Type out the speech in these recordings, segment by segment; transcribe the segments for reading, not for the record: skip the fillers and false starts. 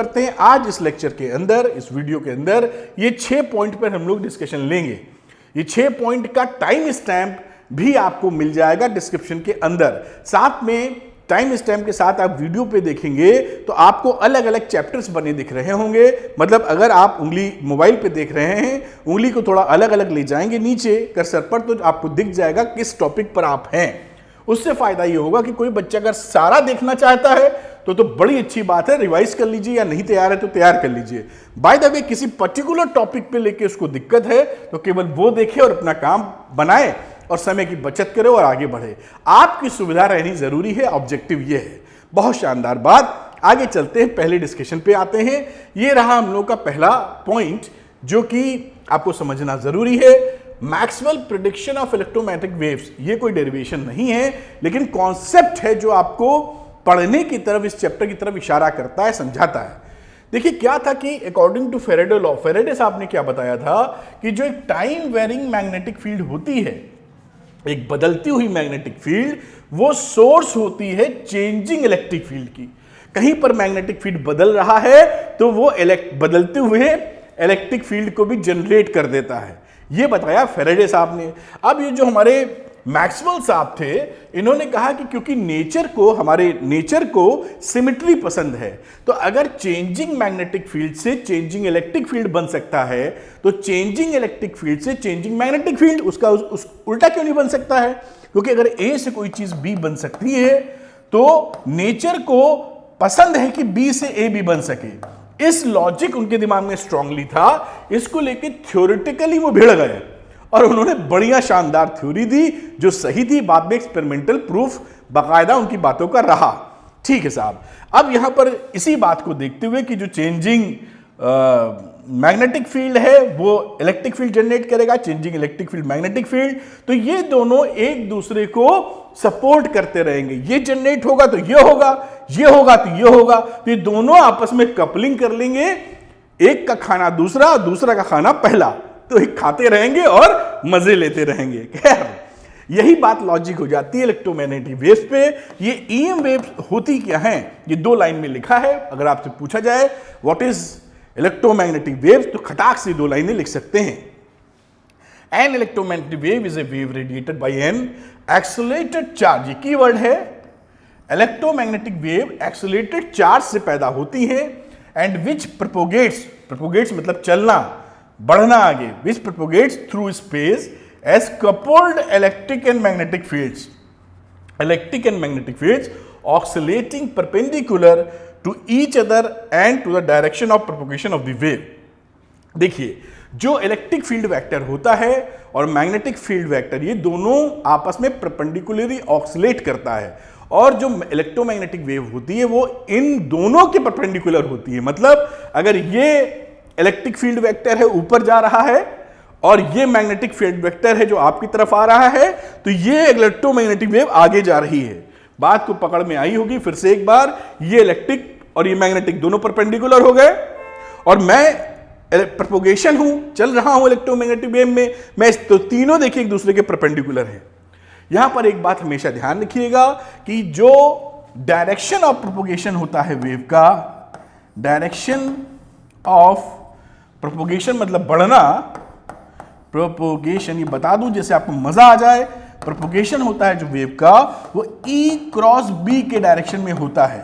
करते हैं आज इस लेक्चर के अंदर, इस वीडियो के अंदर ये 6 पॉइंट पर हम लोग डिस्कशन लेंगे। ये 6 पॉइंट का टाइम स्टैम्प भी आपको मिल जाएगा डिस्क्रिप्शन के अंदर। साथ में टाइम स्टैम्प के साथ आप वीडियो पे देखेंगे तो आपको अलग अलग चैप्टर्स बने दिख रहे होंगे। मतलब अगर आप उंगली मोबाइल पे देख रहे हैं, उंगली को थोड़ा अलग अलग ले जाएंगे नीचे कर्सर पर, तो आपको दिख जाएगा किस टॉपिक पर आप हैं। उससे फायदा ये होगा कि कोई बच्चा अगर सारा देखना चाहता है तो बड़ी अच्छी बात है, रिवाइज कर लीजिए, या नहीं तैयार है तो तैयार कर लीजिए। बाय द वे किसी पर्टिकुलर टॉपिक पे लेके उसको दिक्कत है तो केवल वो देखे और अपना काम बनाए और समय की बचत करे और आगे बढ़े। आपकी सुविधा रहनी जरूरी है, ऑब्जेक्टिव ये है। बहुत शानदार बात। आगे चलते हैं, पहले डिस्कशन पे आते हैं। ये रहा हम लोग का पहला पॉइंट जो कि आपको समझना जरूरी है। Maxwell prediction of electromagnetic waves, ये कोई डेरिवेशन नहीं है, लेकिन कॉन्सेप्ट है जो आपको पढ़ने की तरफ, इस चैप्टर की तरफ इशारा करता है, समझाता है। देखिए क्या था कि according to Faraday law, Faraday साहब ने क्या बताया था कि जो एक टाइम वेरिंग मैग्नेटिक फील्ड होती है, एक बदलती हुई मैग्नेटिक फील्ड, वो सोर्स होती है चेंजिंग इलेक्ट्रिक फील्ड की। कहीं पर मैग्नेटिक फील्ड बदल रहा है तो वो बदलते हुए इलेक्ट्रिक फील्ड को भी जनरेट कर देता है। ये बताया फेरेडे साहब ने। अब ये जो हमारे मैक्सवेल साहब थे, इन्होंने कहा कि क्योंकि हमारे नेचर को सिमेट्री पसंद है, तो अगर चेंजिंग मैग्नेटिक फील्ड से चेंजिंग इलेक्ट्रिक फील्ड बन सकता है, तो चेंजिंग इलेक्ट्रिक फील्ड से चेंजिंग मैग्नेटिक फील्ड उसका उल्टा क्यों नहीं बन सकता है? क्योंकि अगर ए से कोई चीज बी बन सकती है तो नेचर को पसंद है कि बी से ए भी बन सके। इस लॉजिक उनके दिमाग में स्ट्रांगली था। इसको लेके थ्योरेटिकली वो भिड़ गए और उन्होंने बढ़िया शानदार थ्योरी दी जो सही थी। बाद में एक्सपेरिमेंटल प्रूफ बाकायदा उनकी बातों का रहा। ठीक है साहब। अब यहां पर इसी बात को देखते हुए कि जो चेंजिंग मैग्नेटिक फील्ड है वो इलेक्ट्रिक फील्ड जनरेट करेगा, changing electric field magnetic field, तो ये दोनों एक दूसरे को सपोर्ट करते रहेंगे। ये जनरेट होगा तो ये होगा, ये होगा तो ये होगा, तो ये दोनों आपस में कपलिंग कर लेंगे। एक का खाना दूसरा, दूसरा का खाना पहला, तो एक खाते रहेंगे और मजे लेते रहेंगे। खैर यही बात लॉजिक हो जाती है इलेक्ट्रोमैग्नेटिक वेव्स पे। ये ईएम वेव्स होती क्या हैं, ये 2 लाइन में लिखा है। अगर आपसे पूछा जाए व्हाट इज इलेक्ट्रोमैग्नेटिक वेव्स, तो खटाक से 2 लाइनें लिख सकते हैं। An electromagnetic wave is a wave radiated by an accelerated charge. ये कीवर्ड है, इलेक्ट्रोमैग्नेटिक वेव एक्सेलरेटेड चार्ज से पैदा होती है। एंड विच प्रोपोगेट्स मतलब चलना, बढ़ना आगे, which propagates through space as coupled electric and magnetic fields. Electric and magnetic fields oscillating perpendicular to each other and to the direction of propagation of the wave. देखिए जो electric field vector होता है और magnetic field vector, ये दोनों आपस में perpendicularly oxalate करता है, और जो इलेक्ट्रोमैग्नेटिक वेव होती है वो इन दोनों के परपेंडिकुलर होती है। मतलब अगर ये इलेक्ट्रिक फील्ड वेक्टर है ऊपर जा रहा है और ये मैग्नेटिक फील्ड वेक्टर है जो आपकी तरफ आ रहा है, तो ये इलेक्ट्रोमैग्नेटिक वेव आगे जा रही है। बात को पकड़ में आई होगी फिर से एक बार। ये इलेक्ट्रिक और ये मैग्नेटिक दोनों परपेंडिकुलर हो गए और मैं प्रोपोगेशन हूं, चल रहा हूं इलेक्ट्रोमैग्नेटिक वेव में, मैं तो तीनों देखिए एक दूसरे के परपेंडिकुलर हैं। यहां पर एक बात हमेशा ध्यान रखिएगा कि जो डायरेक्शन ऑफ प्रोपोगेशन होता है वेव का, डायरेक्शन ऑफ प्रोपोगेशन मतलब बढ़ना, प्रोपोगेशन ये बता दूं जैसे आपको मजा आ जाए, प्रोपोगेशन होता है जो वेव का वो E क्रॉस B के डायरेक्शन में होता है।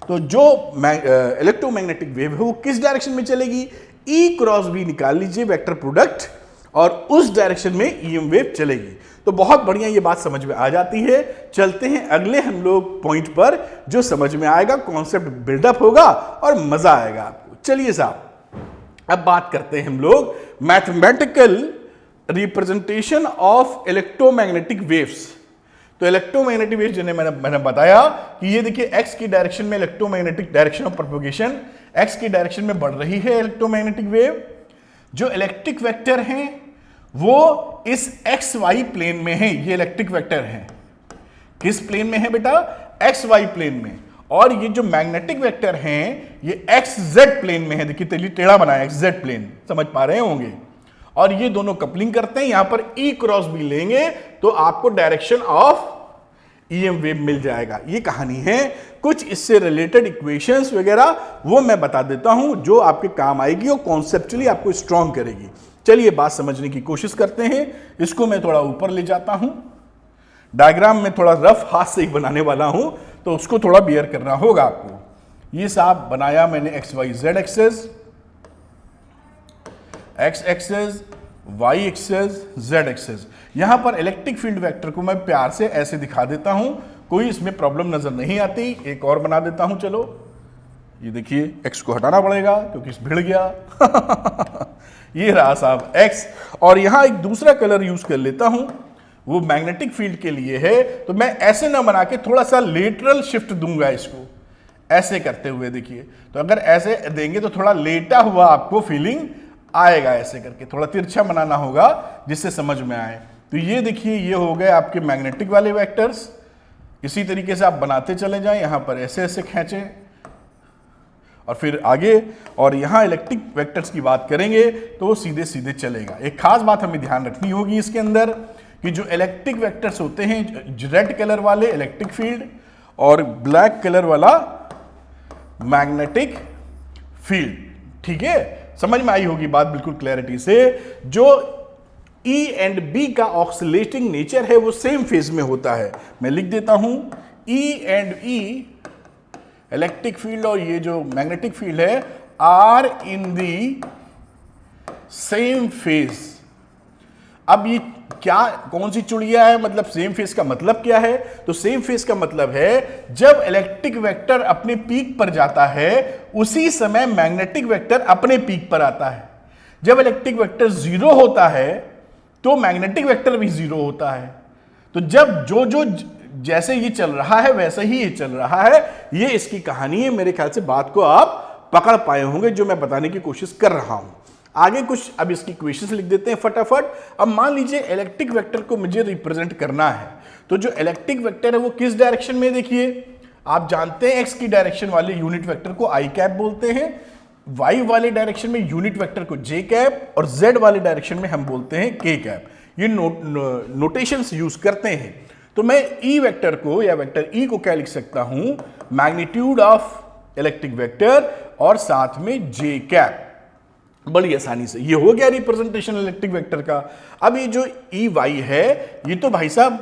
तो जो इलेक्ट्रोमैग्नेटिक वेव है वो किस डायरेक्शन में चलेगी, E क्रॉस B निकाल लीजिए वेक्टर प्रोडक्ट, और उस डायरेक्शन में ईएम वेव चलेगी। तो बहुत बढ़िया ये बात समझ में आ जाती है। चलते हैं अगले हम लोग पॉइंट पर, जो समझ में आएगा, कॉन्सेप्ट बिल्डअप होगा और मजा आएगा आपको। चलिए साहब अब बात करते हैं हम लोग mathematical representation of electromagnetic waves. तो इलेक्ट्रोमैग्नेटिक वेव्स जिन्हें मैंने बताया कि ये देखिए एक्स की डायरेक्शन में electromagnetic direction of propagation, x की डायरेक्शन में बढ़ रही है इलेक्ट्रोमैग्नेटिक वेव। जो इलेक्ट्रिक वेक्टर हैं वो इस एक्स वाई प्लेन में है। ये इलेक्ट्रिक वेक्टर है किस प्लेन में है बेटा, एक्स वाई प्लेन में। और ये जो मैग्नेटिक वेक्टर हैं ये एक्स जेड प्लेन में है। देखिए तेली टेढ़ा बनाया, एक्स जेड प्लेन, समझ पा रहे होंगे। और ये दोनों कपलिंग करते हैं। यहां पर E क्रॉस B लेंगे तो आपको डायरेक्शन ऑफ EM वेव मिल जाएगा। ये कहानी है। कुछ इससे रिलेटेड इक्वेशंस वगैरह वो मैं बता देता हूं जो आपके काम आएगी और कॉन्सेप्चुअली आपको स्ट्रांग करेगी। चलिए बात समझने की कोशिश करते हैं। इसको मैं थोड़ा ऊपर ले जाता हूं। डायग्राम में थोड़ा रफ हाथ से ही बनाने वाला हूं, तो उसको थोड़ा बियर करना होगा आपको। ये साहब बनाया मैंने XYZ axis, X axis, Y axis, Z axis. यहां पर इलेक्ट्रिक फील्ड वेक्टर को मैं प्यार से ऐसे दिखा देता हूं, कोई इसमें प्रॉब्लम नजर नहीं आती। एक और बना देता हूं, चलो ये देखिए, X को हटाना पड़ेगा क्योंकि इस भिड़ गया ये रहा साहब X। और यहां एक दूसरा कलर यूज कर लेता हूं, वो मैग्नेटिक फील्ड के लिए है। तो मैं ऐसे ना बना के थोड़ा सा लेटरल शिफ्ट दूंगा इसको, ऐसे करते हुए देखिए। तो अगर ऐसे देंगे तो थोड़ा लेटा हुआ आपको फीलिंग आएगा। ऐसे करके थोड़ा तिरछा बनाना होगा जिससे समझ में आए। तो ये देखिए, ये हो गए आपके मैग्नेटिक वाले वेक्टर्स। इसी तरीके से आप बनाते चले जाएं, यहां पर ऐसे ऐसे खींचें और फिर आगे। और यहां इलेक्ट्रिक वेक्टर्स की बात करेंगे तो वो सीधे सीधे चलेगा। एक खास बात हमें ध्यान रखनी होगी इसके अंदर कि जो इलेक्ट्रिक वेक्टर्स होते हैं, रेड कलर वाले इलेक्ट्रिक फील्ड और ब्लैक कलर वाला मैग्नेटिक फील्ड, ठीक है, समझ में आई होगी बात बिल्कुल क्लैरिटी से। जो E एंड B का ऑक्सिलेटिंग नेचर है वो सेम फेज में होता है। मैं लिख देता हूं, E and E electric field और ये जो मैग्नेटिक फील्ड है are in the same phase. अब ये क्या, कौन सी चुड़िया है, मतलब सेम फेज का मतलब क्या है? तो सेम फेज का मतलब है जब इलेक्ट्रिक वेक्टर अपने पीक पर जाता है उसी समय मैग्नेटिक वेक्टर अपने पीक पर आता है। जब इलेक्ट्रिक वेक्टर जीरो होता है तो मैग्नेटिक वेक्टर भी जीरो होता है। तो जब जो जो जैसे ये चल रहा है वैसे ही ये चल रहा है। ये इसकी कहानी है। मेरे ख्याल से बात को आप पकड़ पाए होंगे जो मैं बताने की कोशिश कर रहा हूं। आगे कुछ अब इसकी इक्वेशंस लिख देते हैं फटाफट। अब मान लीजिए इलेक्ट्रिक वेक्टर को मुझे रिप्रेजेंट करना है, तो जो इलेक्ट्रिक वेक्टर है वो किस डायरेक्शन में, देखिए आप जानते हैं एक्स की डायरेक्शन वाले यूनिट वेक्टर को आई कैप बोलते हैं, वाई वाले डायरेक्शन में यूनिट वेक्टर को जे कैप और जेड वाले डायरेक्शन में हम बोलते हैं के कैप। ये नोटेशंस यूज करते हैं। तो मैं ई वेक्टर को या वेक्टर ई को क्या लिख सकता हूं, मैग्नीट्यूड ऑफ इलेक्ट्रिक वेक्टर और साथ में जे कैप। बड़ी आसानी से ये हो गया रिप्रेजेंटेशन इलेक्ट्रिक वेक्टर का। अब ये जो ई वाई है ये तो भाई साहब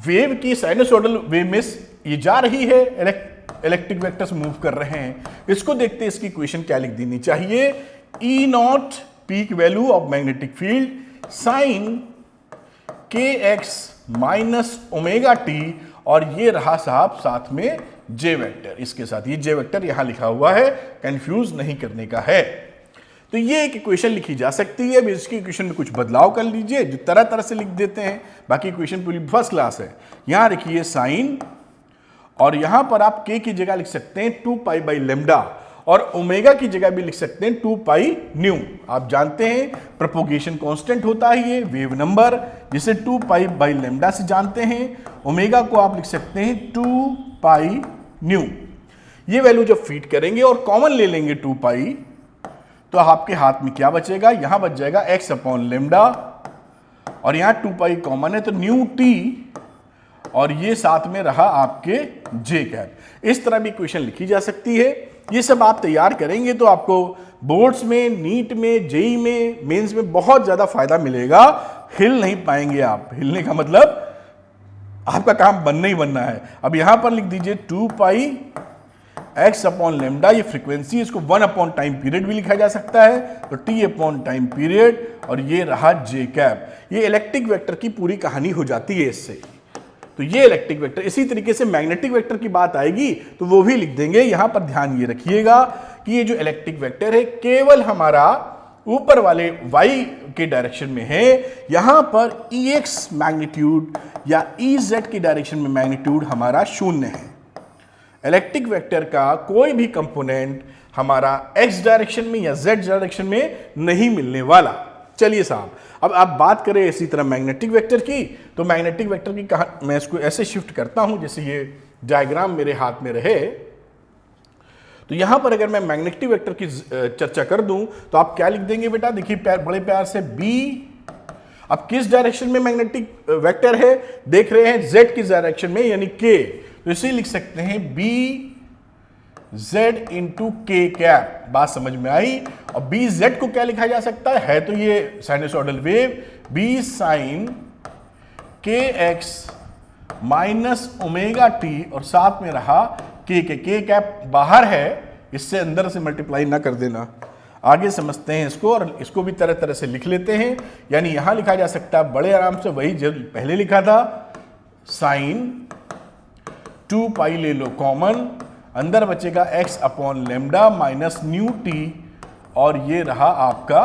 वेव की साइनसोइडल वेव में ये जा रही है, इलेक्ट्रिक वेक्टर्स मूव कर रहे हैं। इसको देखते हैं इसकी इक्वेशन क्या लिख देनी चाहिए, E nought peak value of magnetic field sine के एक्स माइनस ओमेगा टी, और ये रहा साहब साथ में जे वेक्टर। इसके साथ ये जे वेक्टर यहां लिखा हुआ है, कंफ्यूज नहीं करने का है। तो ये एक इक्वेशन लिखी जा सकती है। इसकी इक्वेशन में कुछ बदलाव कर लीजिए, जो तरह तरह से लिख देते हैं, बाकी इक्वेशन पूरी फर्स्ट क्लास है। यहां लिखिए साइन, और यहां पर आप के की जगह लिख सकते हैं 2 पाई बाई लेमडा, और ओमेगा की जगह भी लिख सकते हैं 2 पाई न्यू। आप जानते हैं प्रोपोगेशन कांस्टेंट होता है ये वेव नंबर, जिसे 2 पाई बाई लेमडा से जानते हैं। ओमेगा को आप लिख सकते हैं 2 पाई न्यू। ये वैल्यू जब फीड करेंगे और कॉमन ले लेंगे 2 पाई, तो आपके हाथ में क्या बचेगा, यहां बच जाएगा x अपॉन लेमडा, और यहां 2 पाई कॉमन है तो न्यू टी, और ये साथ में रहा आपके जे कैप। इस तरह भी इक्वेशन लिखी जा सकती है। ये सब आप तैयार करेंगे तो आपको बोर्ड्स में, नीट में, जेई में, मेंस में बहुत ज्यादा फायदा मिलेगा। हिल नहीं पाएंगे आप। हिलने का मतलब आपका काम बनना ही बनना है। अब यहां पर लिख दीजिए 2 पाई x अपॉन लेमडा, ये फ्रीक्वेंसी, इसको 1 अपॉन टाइम पीरियड भी लिखा जा सकता है, तो t अपॉन टाइम पीरियड, और ये रहा जे कैप। ये इलेक्ट्रिक वेक्टर की पूरी कहानी हो जाती है इससे। तो ये इलेक्ट्रिक वेक्टर। इसी तरीके से मैग्नेटिक वेक्टर की बात आएगी तो वो भी लिख देंगे। यहां पर ध्यान ये रखिएगा कि ये जो इलेक्ट्रिक वेक्टर है केवल हमारा ऊपर वाले y के डायरेक्शन में है। यहां पर Ex मैग्नीट्यूड या Ez की डायरेक्शन में मैग्नीट्यूड हमारा 0 है। इलेक्ट्रिक वेक्टर का कोई भी कंपोनेंट हमारा x डायरेक्शन में या z डायरेक्शन में नहीं मिलने वाला। चलिए साहब, अब आप बात करें इसी तरह मैग्नेटिक वेक्टर की, तो मैग्नेटिक वेक्टर की मैं इसको ऐसे शिफ्ट करता हूं जैसे ये डायग्राम मेरे हाथ में रहे। तो यहां पर अगर मैं मैग्नेटिक वेक्टर की चर्चा कर दूं तो आप क्या लिख देंगे बेटा, देखिए बड़े प्यार से B। अब किस डायरेक्शन में मैग्नेटिक वेक्टर है देख रहे हैं, z की डायरेक्शन में यानी k, तो इसे लिख सकते हैं b z इंटू के कैप। बात समझ में आई। और बी जेड को क्या लिखा जा सकता है तो ये साइनसोइडल वेव b साइन के एक्स माइनस ओमेगा टी, और साथ में रहा के कैप बाहर है, इससे अंदर से मल्टीप्लाई ना कर देना। आगे समझते हैं इसको, और इसको भी तरह तरह से लिख लेते हैं। यानी यहां लिखा जा सकता है बड़े आराम से वही जो पहले लिखा था, साइन 2 पाई ले लो कॉमन, अंदर बचेगा x upon lambda minus new T, और ये रहा आपका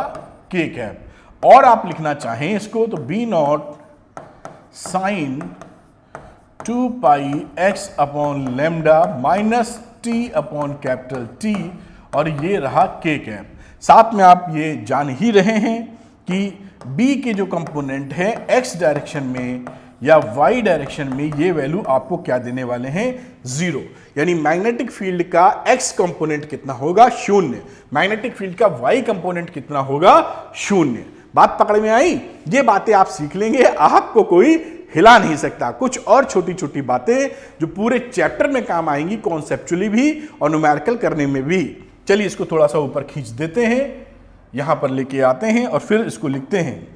के कैप। और आप लिखना चाहें इसको तो B naught sine 2 pi x upon lambda minus T upon capital T, और ये रहा के कैप। साथ में आप ये जान ही रहे हैं कि b के जो कंपोनेंट है x डायरेक्शन में या y डायरेक्शन में, ये वैल्यू आपको क्या देने वाले हैं, 0। यानी मैग्नेटिक फील्ड का x कंपोनेंट कितना होगा, 0। मैग्नेटिक फील्ड का y कंपोनेंट कितना होगा, 0। बात पकड़ में आई। ये बातें आप सीख लेंगे, आपको कोई हिला नहीं सकता। कुछ और छोटी छोटी बातें जो पूरे चैप्टर में काम आएंगी, कॉन्सेप्चुअली भी और न्यूमेरिकल करने में भी। चलिए इसको थोड़ा सा ऊपर खींच देते हैं, यहां पर लेके आते हैं और फिर इसको लिखते हैं।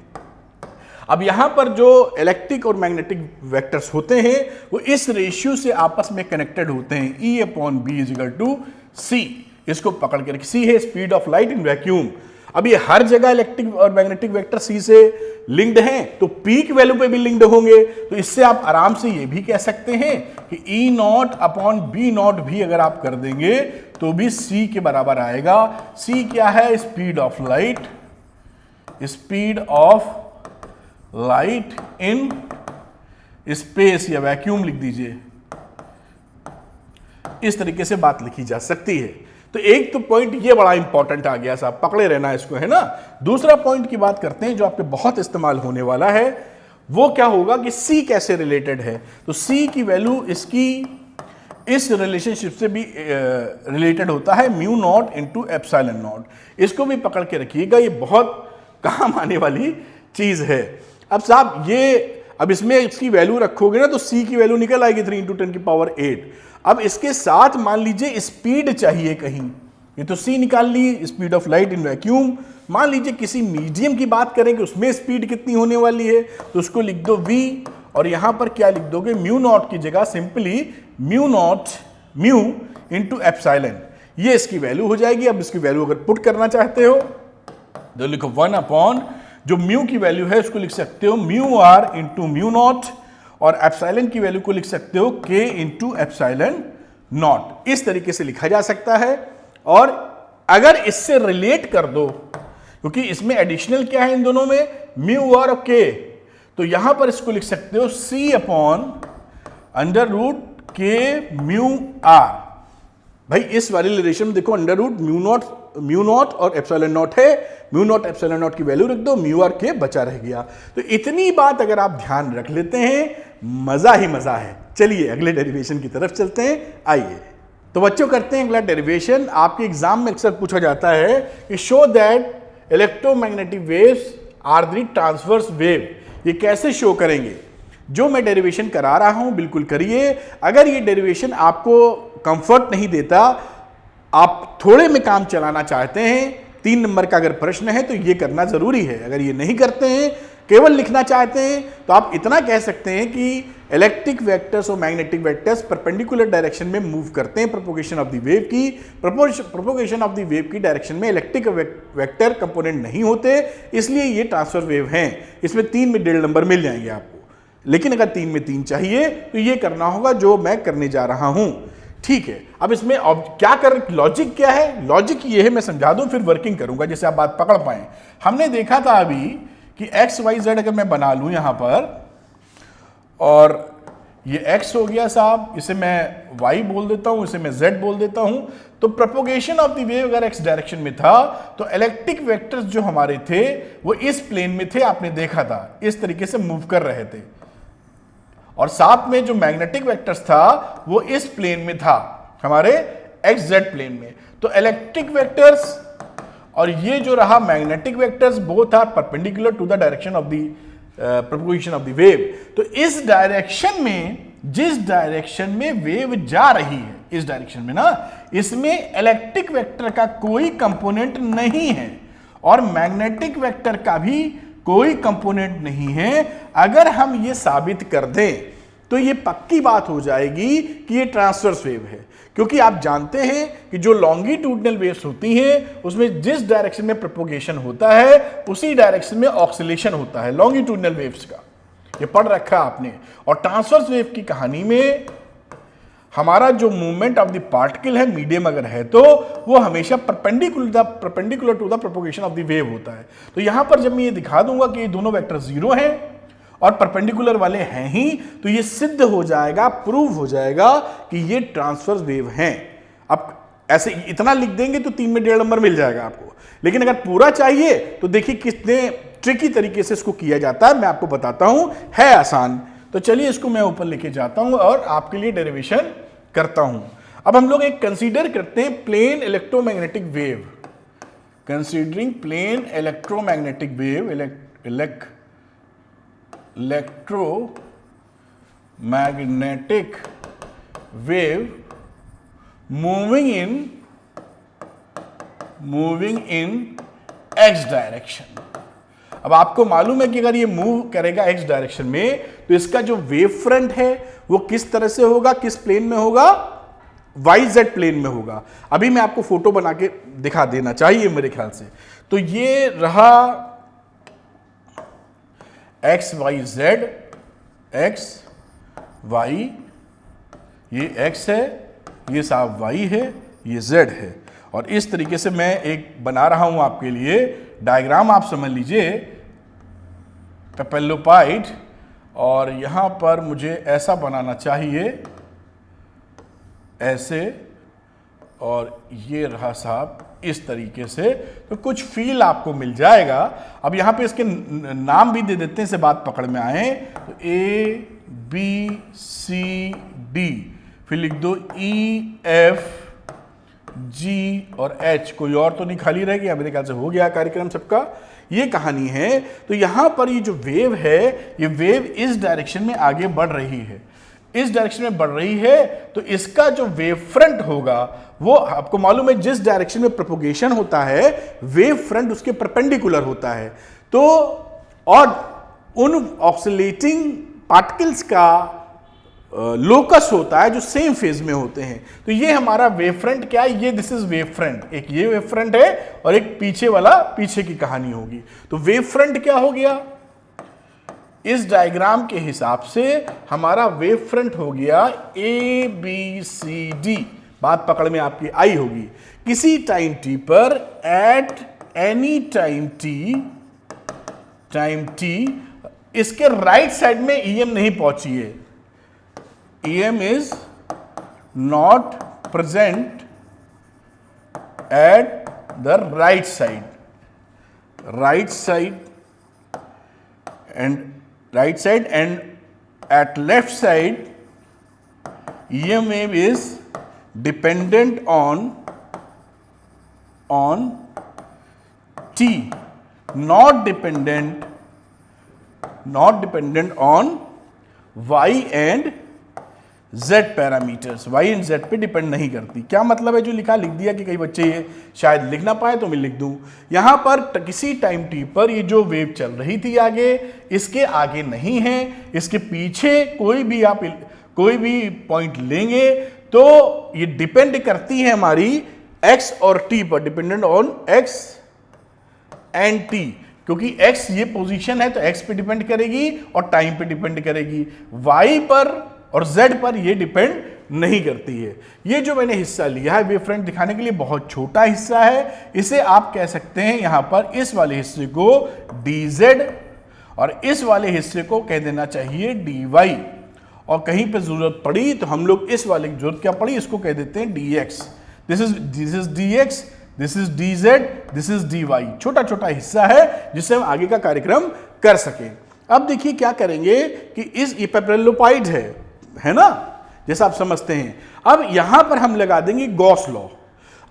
अब यहां पर जो इलेक्ट्रिक और मैग्नेटिक वेक्टर्स होते हैं वो इस रेशियो से आपस में कनेक्टेड होते हैं, E upon B is equal to C। इसको पकड़ के रखिए, C है speed of light in vacuum. अब ये हर जगह इलेक्ट्रिक और मैग्नेटिक वेक्टर C से लिंक्ड हैं, तो P की वैल्यू पे भी लिंक्ड होंगे। तो इससे आप आराम से ये भी कह सकते हैं कि E naught upon B naught भी अगर आप कर देंगे तो भी C के बराबर आएगा। C क्या है, speed of light, speed of light in space या वैक्यूम लिख दीजिए। इस तरीके से बात लिखी जा सकती है। तो एक तो पॉइंट ये बड़ा इंपॉर्टेंट आ गया साहब, पकड़े रहना इसको, है ना। दूसरा पॉइंट की बात करते हैं जो आपके बहुत इस्तेमाल होने वाला है, वो क्या होगा कि C कैसे रिलेटेड है। तो C की वैल्यू इसकी इस रिलेशनशिप से भी रिलेटेड होता है, mu naught into epsilon not. इसको भी पकड़ के रखिएगा, ये बहुत काम आने वाली चीज है। अब साहब ये अब इसमें इसकी वैल्यू रखोगे ना तो C की वैल्यू निकल आएगी 3 × 10⁸। अब इसके साथ मान लीजिए स्पीड चाहिए कहीं, ये तो C निकाल ली, speed of light in vacuum. मान लीजिए किसी मीडियम की बात करें कि उसमें स्पीड कितनी होने वाली है, तो उसको लिख दो V, और यहां पर क्या लिख दोगे, म्यू नॉट की जगह simply mu naught mu into epsilon, ये इसकी वैल्यू हो जाएगी। अब इसकी वैल्यू अगर पुट करना चाहते हो तो लिखो 1 अपॉन जो म्यू की वैल्यू है उसको लिख सकते हो mu R into mu naught, और एप्सिलॉन की वैल्यू को लिख सकते हो के इंटू एप्सिलॉन नॉट। इस तरीके से लिखा जा सकता है। और अगर इससे रिलेट कर दो, क्योंकि इसमें एडिशनल क्या है इन दोनों में, म्यू आर और के, तो यहां पर इसको लिख सकते हो C अपॉन अंडर रूट के म्यू आर। भाई इस वाली रिलेशन में देखो अंडर रूट म्यू नॉट और एप्सिलॉन नॉट है, म्यू नॉट एप्सिलॉन नॉट की वैल्यू रख दो, म्यू आर के बचा रह गया। तो इतनी बात अगर आप ध्यान रख लेते हैं, मजा ही मजा है। चलिए अगले डेरिवेशन की तरफ चलते हैं, आइए। तो बच्चों करते हैं अगला डेरिवेशन। आपके एग्जाम में अक्सर पूछा जाता है कि show that electromagnetic waves are the transverse wave. ये कैसे शो करेंगे? जो मैं डेरिवेशन करा रहा हूं बिल्कुल करिए। अगर ये डेरिवेशन आपको कंफर्ट नहीं देता, आप थोड़े में काम चलाना चाहते हैं, 3 नंबर का अगर प्रश्न है तो ये करना जरूरी है। अगर ये नहीं करते हैं, केवल लिखना चाहते हैं, तो आप इतना कह सकते हैं कि इलेक्ट्रिक वेक्टर्स और मैग्नेटिक वेक्टर्स परपेंडिकुलर डायरेक्शन में मूव करते हैं प्रोपोगेशन ऑफ द वेव की। प्रोपोगेशन ऑफ द वेव की डायरेक्शन में इलेक्ट्रिक वेक्टर कंपोनेंट नहीं होते, इसलिए ये ट्रांसफर वेव हैं। इसमें 3 में 1.5 नंबर मिल जाएंगे आपको। लेकिन अगर 3 में 3 चाहिए तो ये करना होगा जो मैं करने जा रहा हूं। ठीक है, अब इसमें क्या कर, लॉजिक क्या है? लॉजिक ये है, मैं समझा दूं फिर वर्किंग करूंगा जिससे आप बात पकड़ पाए। हमने देखा था अभी कि एक्स वाई जेड अगर मैं बना लूं यहां पर, और ये x हो गया साहब, इसे मैं y बोल देता हूं, इसे मैं z बोल देता हूं, तो प्रोपोगेशन ऑफ द वेव अगर x डायरेक्शन में था तो इलेक्ट्रिक वेक्टर्स जो हमारे थे वो इस प्लेन में थे, आपने देखा था इस तरीके से मूव कर रहे थे। और साथ में जो मैग्नेटिक वेक्टर्स था वो इस प्लेन में था, हमारे xz प्लेन में। तो इलेक्ट्रिक वेक्टर्स और ये जो रहा magnetic vectors, both are perpendicular to the direction of the propagation of the wave. तो इस डायरेक्शन में, जिस डायरेक्शन में वेव जा रही है, इस डायरेक्शन में ना, इसमें इलेक्ट्रिक वेक्टर का कोई कंपोनेंट नहीं है और मैग्नेटिक वेक्टर का भी कोई कंपोनेंट नहीं है। अगर हम ये साबित कर दें तो ये पक्की बात हो जाएगी कि ये ट्रांसवर्स वेव है, क्योंकि आप जानते हैं कि जो लॉन्गिट्यूडनल वेव्स होती हैं उसमें जिस डायरेक्शन में प्रोपगेशन होता है उसी डायरेक्शन में ऑक्सीलेशन होता है लॉन्गिट्यूडनल वेव्स का, ये पढ़ रखा आपने। और ट्रांसवर्स वेव की कहानी में हमारा जो मूवमेंट ऑफ द पार्टिकल है, मीडियम अगर है, तो वो हमेशा perpendicular to the propagation of the wave होता है। तो यहां पर जब मैं ये दिखा दूंगा कि ये दोनों वेक्टर जीरो हैं और परपेंडिकुलर वाले हैं ही, तो ये सिद्ध हो जाएगा, प्रूव हो जाएगा कि ये ट्रांसवर्स वेव हैं। अब ऐसे इतना लिख देंगे तो 3 में 1.5 नंबर मिल जाएगा आपको, लेकिन अगर पूरा चाहिए तो देखिए कितने ट्रिकी तरीके से इसको किया जाता है, मैं आपको बताता हूं, है आसान। तो चलिए इसको मैं ऊपर लेके जाता हूं और आपके लिए डेरिवेशन करता हूं। अब हम लोग एक कंसीडर करते हैं plane electromagnetic wave, considering plane electromagnetic wave, electromagnetic wave moving in X direction. अब आपको मालूम है कि अगर ये मूव करेगा एक्स डायरेक्शन में तो इसका जो वेव फ्रंट है वो किस तरह से होगा, किस प्लेन में होगा, YZ प्लेन में होगा। अभी मैं आपको फोटो बना के दिखा देना चाहिए मेरे ख्याल से। तो ये रहा XYZ, X Y, ये X है, ये साहब Y है, ये Z है। और इस तरीके से मैं एक बना रहा हूं आपके लिए डायग्राम, आप समझ लीजिए पेपेलोपाइड, और यहां पर मुझे ऐसा बनाना चाहिए, ऐसे, और ये रहा साहब इस तरीके से, तो कुछ फील आपको मिल जाएगा। अब यहां पे इसके नाम भी दे देते हैं, इसे बात पकड़ में आए। तो ABCD, फिर लिख दो EFG और H, कोई और तो नहीं खाली रह गया, मेरे ख्याल से हो गया कार्यक्रम सबका। ये कहानी है। तो यहां पर ये जो वेव है, ये वेव इस डायरेक्शन में आगे बढ़ रही है, इस डायरेक्शन में बढ़ रही है। तो इसका जो वेव फ्रंट होगा वो आपको मालूम है जिस डायरेक्शन में प्रोपगेशन होता है वेव फ्रंट उसके परपेंडिकुलर होता है। तो और उन ऑक्सीलेटिंग पार्टिकल्स का लोकस होता है जो सेम फेज में होते हैं। तो ये हमारा वेव फ्रंट क्या है, ये दिस इज वेव फ्रंट, एक ये वेव फ्रंट है और एक पीछे वाला पीछे की कहानी होगी। तो वेव फ्रंट क्या हो गया, इस डायग्राम के हिसाब से हमारा वेव फ्रंट हो गया ABCD। बात पकड़ में आपकी आई होगी। किसी टाइम t पर, एट एनी टाइम t, इसके राइट साइड में EM नहीं पहुंची है, EM is not present at the right side and at left side EM wave is dependent on T, not dependent on Y and Z parameters, Y and Z पे depend नहीं करती। क्या मतलब है, जो लिखा लिख दिया कि कई बच्चे ये शायद लिख ना पाए तो मैं लिख दूं। यहां पर किसी टाइम t पर ये जो वेव चल रही थी आगे, इसके आगे नहीं है, इसके पीछे कोई भी आप कोई भी पॉइंट लेंगे तो ये डिपेंड करती है हमारी x और t पर, dependent on x and t, क्योंकि x ये पोजीशन है तो x पे डिपेंड करेगी और टाइम पे डिपेंड करेगी, y पर और Z पर ये डिपेंड नहीं करती है। ये जो मैंने हिस्सा लिया है वेव फ्रंट दिखाने के लिए बहुत छोटा हिस्सा है, इसे आप कह सकते हैं यहां पर इस वाले हिस्से को dz और इस वाले हिस्से को कह देना चाहिए dy, और कहीं पे जरूरत पड़ी तो हम लोग इस वाले की जरूरत क्या पड़ी इसको कह देते हैं dx। This is dx, this is dz, this is dy। छोटा छोटा हिस्सा है जिससे हम आगे का कार्यक्रम कर सकें। अब देखिए क्या करेंगे कि इस पेपेलोपाइड है ना, जैसा आप समझते हैं। अब यहां पर हम लगा देंगे गॉस लॉ।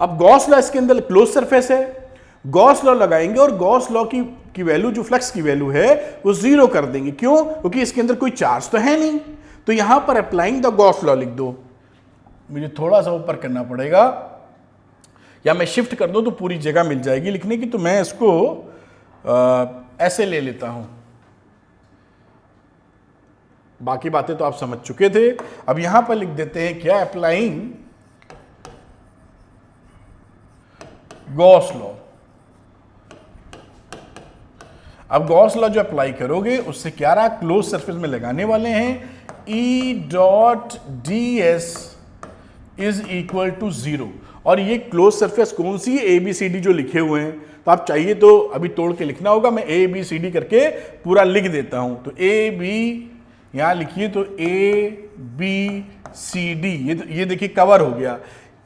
अब गॉस लॉ इसके अंदर क्लोज सरफेस है, गॉस लॉ लगाएंगे और गॉस लॉ की वैल्यू, जो फ्लक्स की वैल्यू है वो 0 कर देंगे। क्यों? क्योंकि इसके अंदर कोई चार्ज तो है नहीं। तो यहां पर अप्लाइंग द गॉस लॉ लिख दो। मुझे थोड़ा सा ऊपर करना पड़ेगा, या मैं शिफ्ट कर दूं तो पूरी जगह मिल जाएगी लिखने की। तो मैं इसको ऐसे ले लेता हूं। बाकी बातें तो आप समझ चुके थे। अब यहां पर लिख देते हैं क्या? Applying Gauss law. अब गॉस लॉ जो अप्लाई करोगे उससे क्या रहा? क्लोज सरफेस में लगाने वाले हैं E dot D S is equal to 0। और ये क्लोज सरफेस कौन सी है? ABCD जो लिखे हुए हैं। तो आप चाहिए तो अभी तोड़ के लिखना होगा, मैं ABCD करके पूरा लिख देता हूं। तो AB यहां लिखिए, तो ABCD ये देखिए कवर हो गया।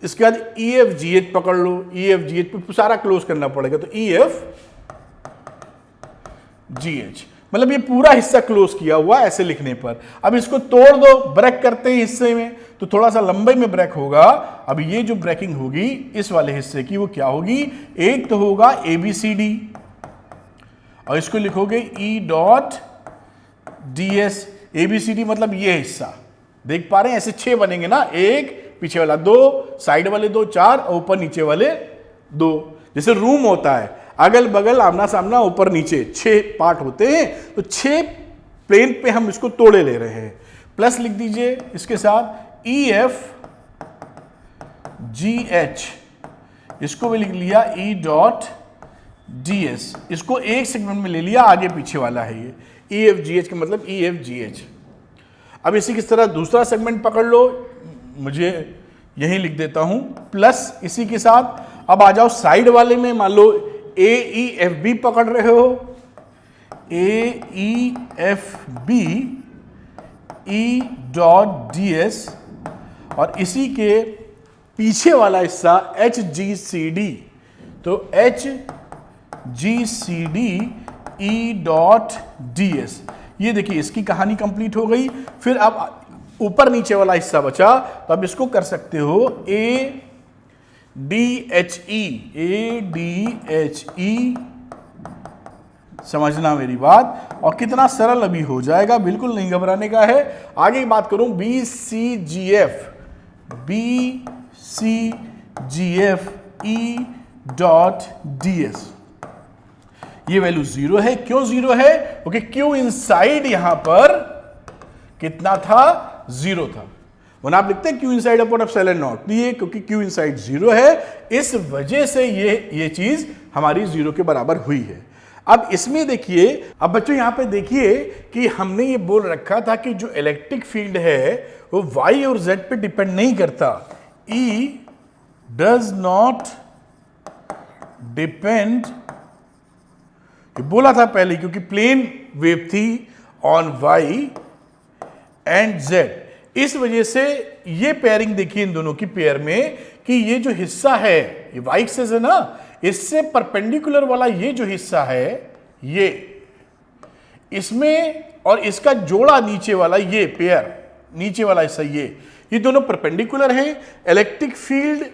इसके बाद EFGH पकड़ लो, EFGH पे सारा क्लोज करना पड़ेगा। तो EFGH मतलब ये पूरा हिस्सा क्लोज किया हुआ ऐसे लिखने पर। अब इसको तोड़ दो, ब्रेक करते हैं हिस्से में, तो थोड़ा सा लंबाई में ब्रेक होगा। अब ये जो ब्रेकिंग होगी इस वाले हिस्से की, वो क्या होगी? एक तो होगा ABCD और इसको लिखोगे E डॉट DS। ABCD मतलब ये हिस्सा देख पा रहे हैं, ऐसे 6 बनेंगे ना, एक पीछे वाला 2, साइड वाले 2 4 और ऊपर नीचे वाले 2। जैसे रूम होता है, अगल बगल आमना सामना ऊपर नीचे 6 पार्ट होते हैं, तो 6 प्लेन पे हम इसको तोड़े ले रहे हैं। प्लस लिख दीजिए इसके साथ EFGH, इसको भी लिख लिया E डॉट DS। इसको एक सेगमेंट में ले लिया, आगे पीछे वाला है ये EFGH का मतलब EFGH। अब इसी की तरह दूसरा सेगमेंट पकड़ लो, मुझे यही लिख देता हूं प्लस इसी के साथ। अब आ जाओ साइड वाले में, मान लो AEFB पकड़ रहे हो, AEFB E डॉट DS और इसी के पीछे वाला हिस्सा HGCD, तो HGCD E डॉट DS। ये देखिए इसकी कहानी कंप्लीट हो गई। फिर अब ऊपर नीचे वाला हिस्सा बचा, तो अब इसको कर सकते हो ADHE, समझना मेरी बात। और कितना सरल अभी हो जाएगा, बिल्कुल नहीं घबराने का है। आगे की बात करूं BCGF E डॉट DS। ये वैल्यू 0 है। क्यों 0 है? क्योंकि Q इनसाइड यहां पर कितना था? 0 था। वरना आप लिखते हैं Q inside upon epsilon not, ये क्योंकि Q इनसाइड 0 है, इस वजह से ये चीज हमारी 0 के बराबर हुई है। अब इसमें देखिए, अब बच्चों यहां पे देखिए कि हमने ये बोल रखा था कि जो इलेक्ट्रिक फील्ड है वो Y और Z पे डिपेंड नहीं करता। E डज नॉट डिपेंड, बोला था पहले, क्योंकि प्लेन वेव थी ऑन Y एंड Z। इस वजह से ये पेयरिंग देखिए इन दोनों की पेयर में कि ये जो हिस्सा है ये Y एक्सिस है ना, इससे परपेंडिकुलर वाला ये जो हिस्सा है ये, इसमें और इसका जोड़ा नीचे वाला ये पेयर, नीचे वाला हिस्सा ये दोनों परपेंडिकुलर हैं। इलेक्ट्रिक फील्ड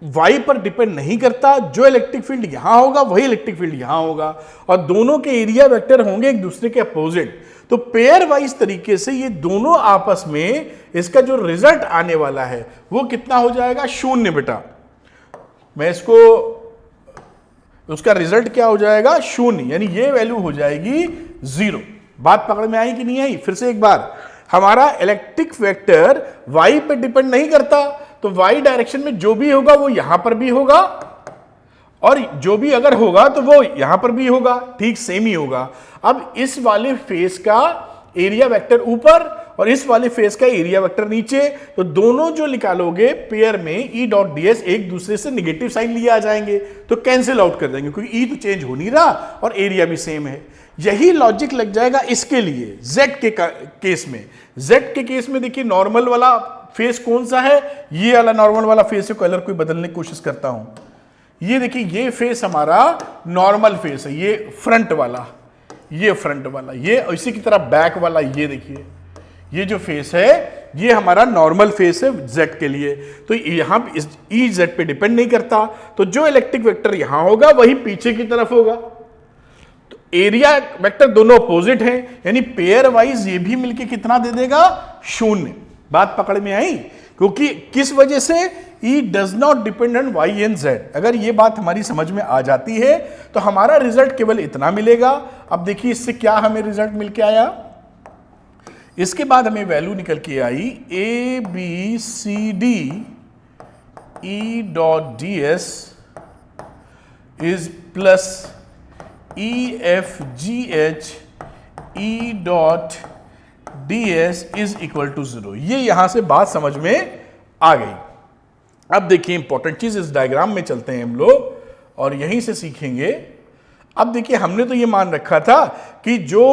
Y पर डिपेंड नहीं करता, जो इलेक्ट्रिक फील्ड यहां होगा वही इलेक्ट्रिक फील्ड यहां होगा, और दोनों के एरिया वेक्टर होंगे एक दूसरे के अपोजिट। तो पेयर वाइज तरीके से ये दोनों आपस में, इसका जो रिजल्ट आने वाला है वो कितना हो जाएगा? 0 बेटा। मैं इसको, उसका रिजल्ट क्या हो जाएगा? 0, यानी ये वैल्यू हो जाएगी 0। बात पकड़ में आई कि नहीं आई? फिर से एक बार, हमारा इलेक्ट्रिक वेक्टर Y पे डिपेंड नहीं करता, तो Y डायरेक्शन में जो भी होगा वो यहां पर भी होगा, और जो भी अगर होगा तो वो यहां पर भी होगा, ठीक सेम ही होगा। अब इस वाले फेस का एरिया वेक्टर ऊपर और इस वाले फेस का एरिया वेक्टर नीचे, तो दोनों जो निकालोगे पेयर में E डॉट DS एक दूसरे से नेगेटिव साइन लिए आ जाएंगे, तो कैंसिल आउट कर देंगे, क्योंकि E तो चेंज हो नहीं रहा और एरिया भी सेम है। यही लॉजिक लग जाएगा इसके लिए Z के केस में। Z के केस में देखिए नॉर्मल वाला फेस कौन सा है? ये वाला नॉर्मल वाला फेस है। कलर कोई बदलने की कोशिश करता हूं, ये देखिए ये फेस हमारा नॉर्मल फेस है, ये फ्रंट वाला, ये फ्रंट वाला, ये इसी की तरह बैक वाला, ये देखिए ये जो फेस है ये हमारा नॉर्मल फेस है z के लिए, तो यहां ई z पे डिपेंड नहीं करता, तो जो इलेक्ट्रिक वेक्टर यहां होगा वही पीछे की तरफ होगा। तो एरिया वेक्टर दोनों अपोजिट हैं, यानी पेयर वाइज ये भी मिलके कितना दे देगा, 0। बात पकड़ में आई? क्योंकि किस वजह से, E does not depend on y and z। अगर ये बात हमारी समझ में आ जाती है तो हमारा रिजल्ट केवल इतना मिलेगा। अब देखिए इससे क्या हमें रिजल्ट मिल के आया, इसके बाद हमें वैल्यू निकल के आई A B C D E dot D S is plus E F G H E dot D S is equal to 0। ये यहां से बात समझ में आ गई। अब देखिए इंपॉर्टेंट चीज, इस डायग्राम में चलते हैं हम लोग और यहीं से सीखेंगे। अब देखिए हमने तो ये मान रखा था कि जो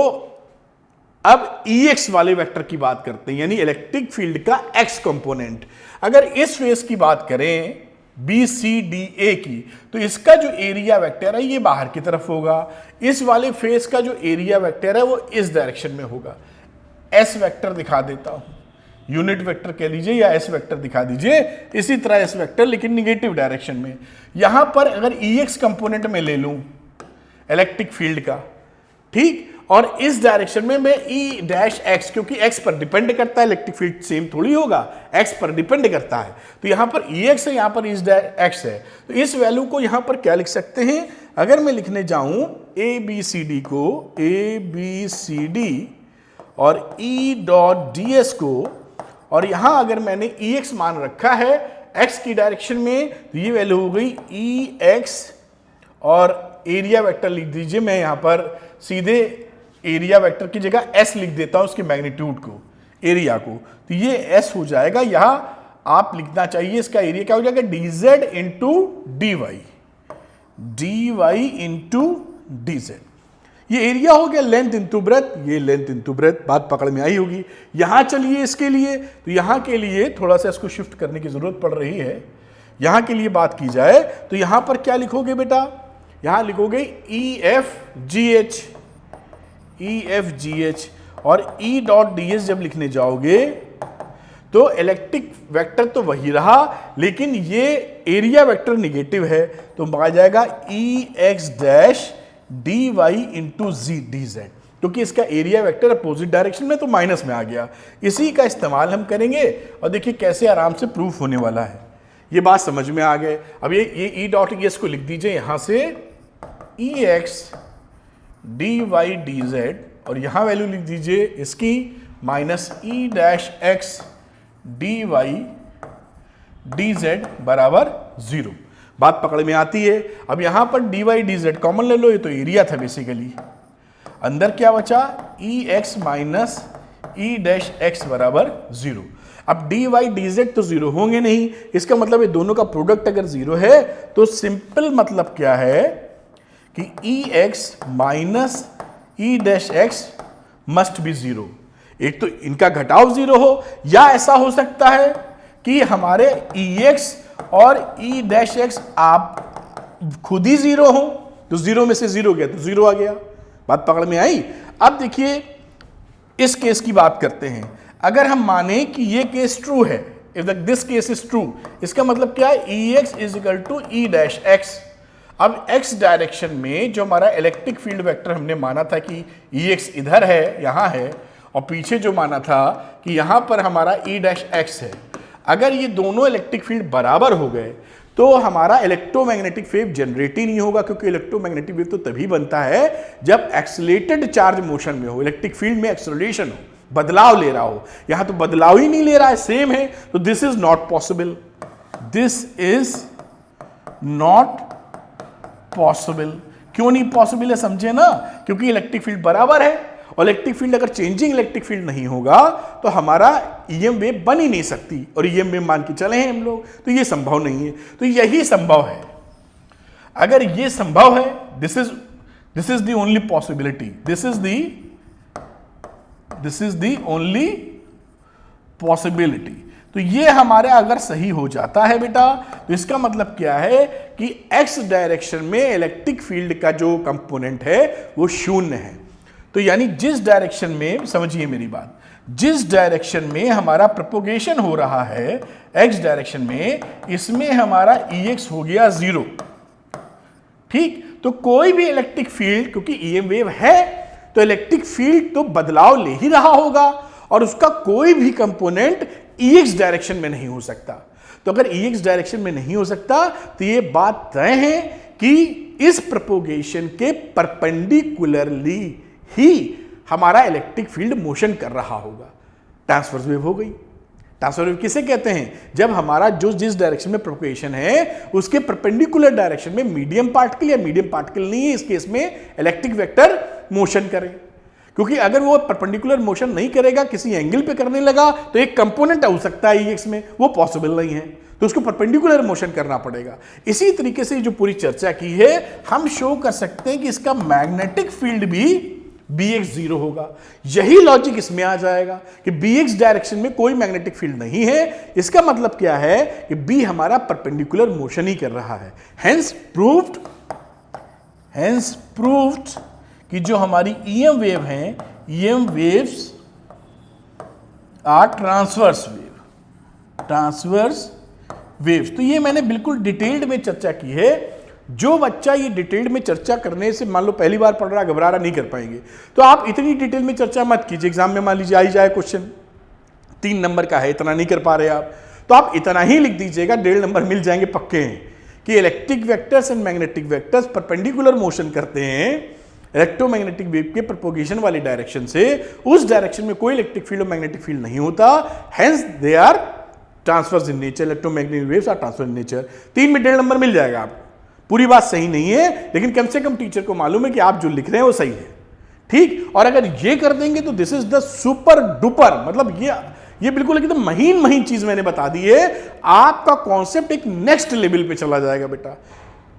अब EX वाले वेक्टर की बात करते हैं, यानी इलेक्ट्रिक फील्ड का X कंपोनेंट, अगर इस फेस की बात करें BCDA की, तो इसका जो एरिया वेक्टर है ये बाहर की तरफ होगा। इस वाले फेस का जो एरिया वेक्टर है वो इस डायरेक्शन में होगा। S वेक्टर दिखा देता हूं, यूनिट वेक्टर कह लीजिए या एस वेक्टर दिखा दीजिए, इसी तरह एस वेक्टर लेकिन निगेटिव डायरेक्शन में। यहां पर अगर EX कंपोनेंट में ले लूं इलेक्ट्रिक फील्ड का, ठीक, और इस डायरेक्शन में मैं E डैश एक्स, क्योंकि एक्स पर डिपेंड करता है, इलेक्ट्रिक फील्ड सेम थोड़ी होगा, एक्स पर डिपेंड करता है, तो यहां पर EX है, यहां पर इस एक्स है, तो इस वैल्यू को यहां पर क्या लिख सकते हैं, अगर मैं लिखने जाऊं ABCD को ABCD और E डॉट ds को, और यहां अगर मैंने EX मान रखा है x की डायरेक्शन में, तो ये वैल्यू हो गई EX, और एरिया वेक्टर लिख दीजिए, मैं यहां पर सीधे एरिया वेक्टर की जगह S लिख देता हूं, उसके मैग्नीट्यूड को, एरिया को, तो ये S हो जाएगा। यहां आप लिखना चाहिए इसका एरिया क्या हो जाएगा, dz into dy, dy into dz। ये एरिया हो गया लेंथ इंटू ब्रेथ, ये लेंथ इंटू ब्रेथ, बात पकड़ में आई होगी। यहां चलिए इसके लिए, तो यहां के लिए थोड़ा सा इसको शिफ्ट करने की जरूरत पड़ रही है। यहां के लिए बात की जाए तो यहां पर क्या लिखोगे बेटा, यहां लिखोगे EFGH और E डॉट ds जब लिखने जाओगे तो इलेक्ट्रिक वेक्टर तो वही रहा, लेकिन ये एरिया वेक्टर निगेटिव है, तो आ जाएगा EX dash dy into dz, क्योंकि इसका एरिया वेक्टर अपोजिट डायरेक्शन में तो माइनस में आ गया। इसी का इस्तेमाल हम करेंगे और देखिए कैसे आराम से प्रूफ होने वाला है। ये बात समझ में आ गए। अब ये E डॉट ES को लिख दीजिए यहां से EX dy dz, और यहां वैल्यू लिख दीजिए इसकी minus E dash x dy dz बराबर 0। बात पकड़ में आती है। अब यहां पर dy dz कॉमन ले लो, ये तो एरिया था बेसिकली, अंदर क्या बचा EX minus E dash x बराबर 0। अब dy dz तो 0 होंगे नहीं, इसका मतलब ये दोनों का प्रोडक्ट अगर 0 है तो सिंपल मतलब क्या है कि EX minus E dash x must be 0। एक तो इनका घटाव 0 हो, या ऐसा हो सकता है कि हमारे EX और E डैश x आप खुद ही 0 हो, तो 0 में से 0 गया तो 0 आ गया। बात पकड़ में आई। अब देखिए इस केस की बात करते हैं। अगर हम माने कि ये केस ट्रू है, if this case is true, इसका मतलब क्या है, EX is equal to E dash x। अब x डायरेक्शन में जो हमारा इलेक्ट्रिक फील्ड वेक्टर हमने माना था कि EX इधर है, यहां है, और पीछे जो माना था कि यहां पर हमारा E डैश x है, अगर ये दोनों इलेक्ट्रिक फील्ड बराबर हो गए तो हमारा इलेक्ट्रोमैग्नेटिक वेव जनरेट ही नहीं होगा, क्योंकि इलेक्ट्रोमैग्नेटिक वेव तो तभी बनता है जब एक्सीलरेटेड चार्ज मोशन में हो, इलेक्ट्रिक फील्ड में एक्सेलरेशन हो, बदलाव ले रहा हो। यहां तो बदलाव ही नहीं ले रहा है, सेम है, तो this is not possible, this is not possible. क्यों नहीं पॉसिबल है समझे ना, क्योंकि इलेक्ट्रिक फील्ड बराबर है, और इलेक्ट्रिक फील्ड अगर चेंजिंग इलेक्ट्रिक फील्ड नहीं होगा तो हमारा EM वेव बन ही नहीं सकती, और EM वेव मान के चले हैं हम लोग, तो ये संभव नहीं है। तो यही संभव है, अगर ये संभव है, this is the only possibility, this is the only possibility. तो ये हमारे अगर सही हो जाता है बेटा, तो इसका मतलब क्या है कि x डायरेक्शन में इलेक्ट्रिक फील्ड का जो कंपोनेंट है वो 0 है। तो यानी जिस डायरेक्शन में, समझिए मेरी बात, जिस डायरेक्शन में हमारा प्रोपोगेशन हो रहा है एक्स डायरेक्शन में, इसमें हमारा EX हो गया 0। ठीक, तो कोई भी इलेक्ट्रिक फील्ड, क्योंकि EM वेव है तो इलेक्ट्रिक फील्ड तो बदलाव ले ही रहा होगा और उसका कोई भी कंपोनेंट EX डायरेक्शन में नहीं हो सकता। तो अगर EX डायरेक्शन में नहीं हो सकता तो ये बात तय है कि इस प्रोपोगेशन के परपेंडिकुलरली ही हमारा इलेक्ट्रिक फील्ड मोशन कर रहा होगा। ट्रांसवर्स वेव हो गई। ट्रांसवर्स वेव किसे कहते हैं? जब हमारा जो जिस डायरेक्शन में प्रोपोगेशन है उसके परपेंडिकुलर डायरेक्शन में मीडियम पार्टिकल या मीडियम पार्टिकल नहीं है इस केस में इलेक्ट्रिक वेक्टर मोशन करे। क्योंकि अगर वो परपेंडिकुलर मोशन नहीं करेगा, किसी एंगल पे करने लगा, तो एक कंपोनेंट हो सकता है EX में, वो पॉसिबल नहीं है, तो उसको परपेंडिकुलर मोशन करना पड़ेगा। इसी तरीके से जो पूरी चर्चा की है हम शो कर सकते हैं कि इसका मैग्नेटिक फील्ड भी BX 0 होगा। यही लॉजिक इसमें आ जाएगा कि BX डायरेक्शन में कोई मैग्नेटिक फील्ड नहीं है। इसका मतलब क्या है कि B हमारा परपेंडिकुलर मोशन ही कर रहा है। हेंस प्रूव्ड कि जो हमारी EM वेव हैं, EM waves are transverse waves. तो ये मैंने बिल्कुल डिटेल्ड में चर्चा की है। जो बच्चा ये डिटेल्ड में चर्चा करने से मान लो पहली बार पढ़ रहा, घबरा रहा, नहीं कर पाएंगे, तो आप इतनी डिटेल में चर्चा मत कीजिए। एग्जाम में मान लीजिए आई जाए क्वेश्चन 3 नंबर का है, इतना नहीं कर पा रहे आप, तो आप इतना ही लिख दीजिएगा, 1.5 नंबर मिल जाएंगे पक्के हैं कि electric vectors and magnetic vectors perpendicular motion करते हैं इलेक्ट्रोमैग्नेटिक वेव के प्रोपोगेशन वाली डायरेक्शन से। उस डायरेक्शन में कोई इलेक्ट्रिक फील्ड और मैग्नेटिक फील्ड नहीं होता, hence they are transverse in nature. Electromagnetic waves are transverse in nature. 3 में 1.5 नंबर मिल जाएगा आपको। पूरी बात सही नहीं है, लेकिन कम से कम टीचर को मालूम है कि आप जो लिख रहे हैं वो सही है। ठीक, और अगर ये कर देंगे तो this is the super duper, मतलब ये बिल्कुल एकदम महीन चीज मैंने बता दी है। आपका कॉन्सेप्ट एक नेक्स्ट लेवल पे चला जाएगा बेटा।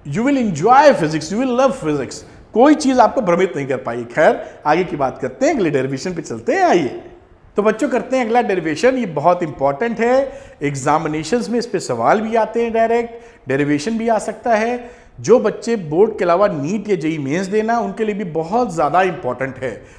You will enjoy physics, you will love physics. कोई चीज आपको भ्रमित नहीं कर पाई। खैर, आगे की बात करते हैं, अगले डेरिवेशन पे चलते हैं। आइए तो बच्चों करते हैं अगला डेरिवेशन। ये बहुत इंपॉर्टेंट है, एग्जामिनेशंस में इस पे सवाल भी आते हैं, डायरेक्ट डेरिवेशन भी आ सकता है। जो बच्चे बोर्ड के अलावा नीट या जेईई मेंस देना, उनके लिए भी बहुत ज्यादा इंपॉर्टेंट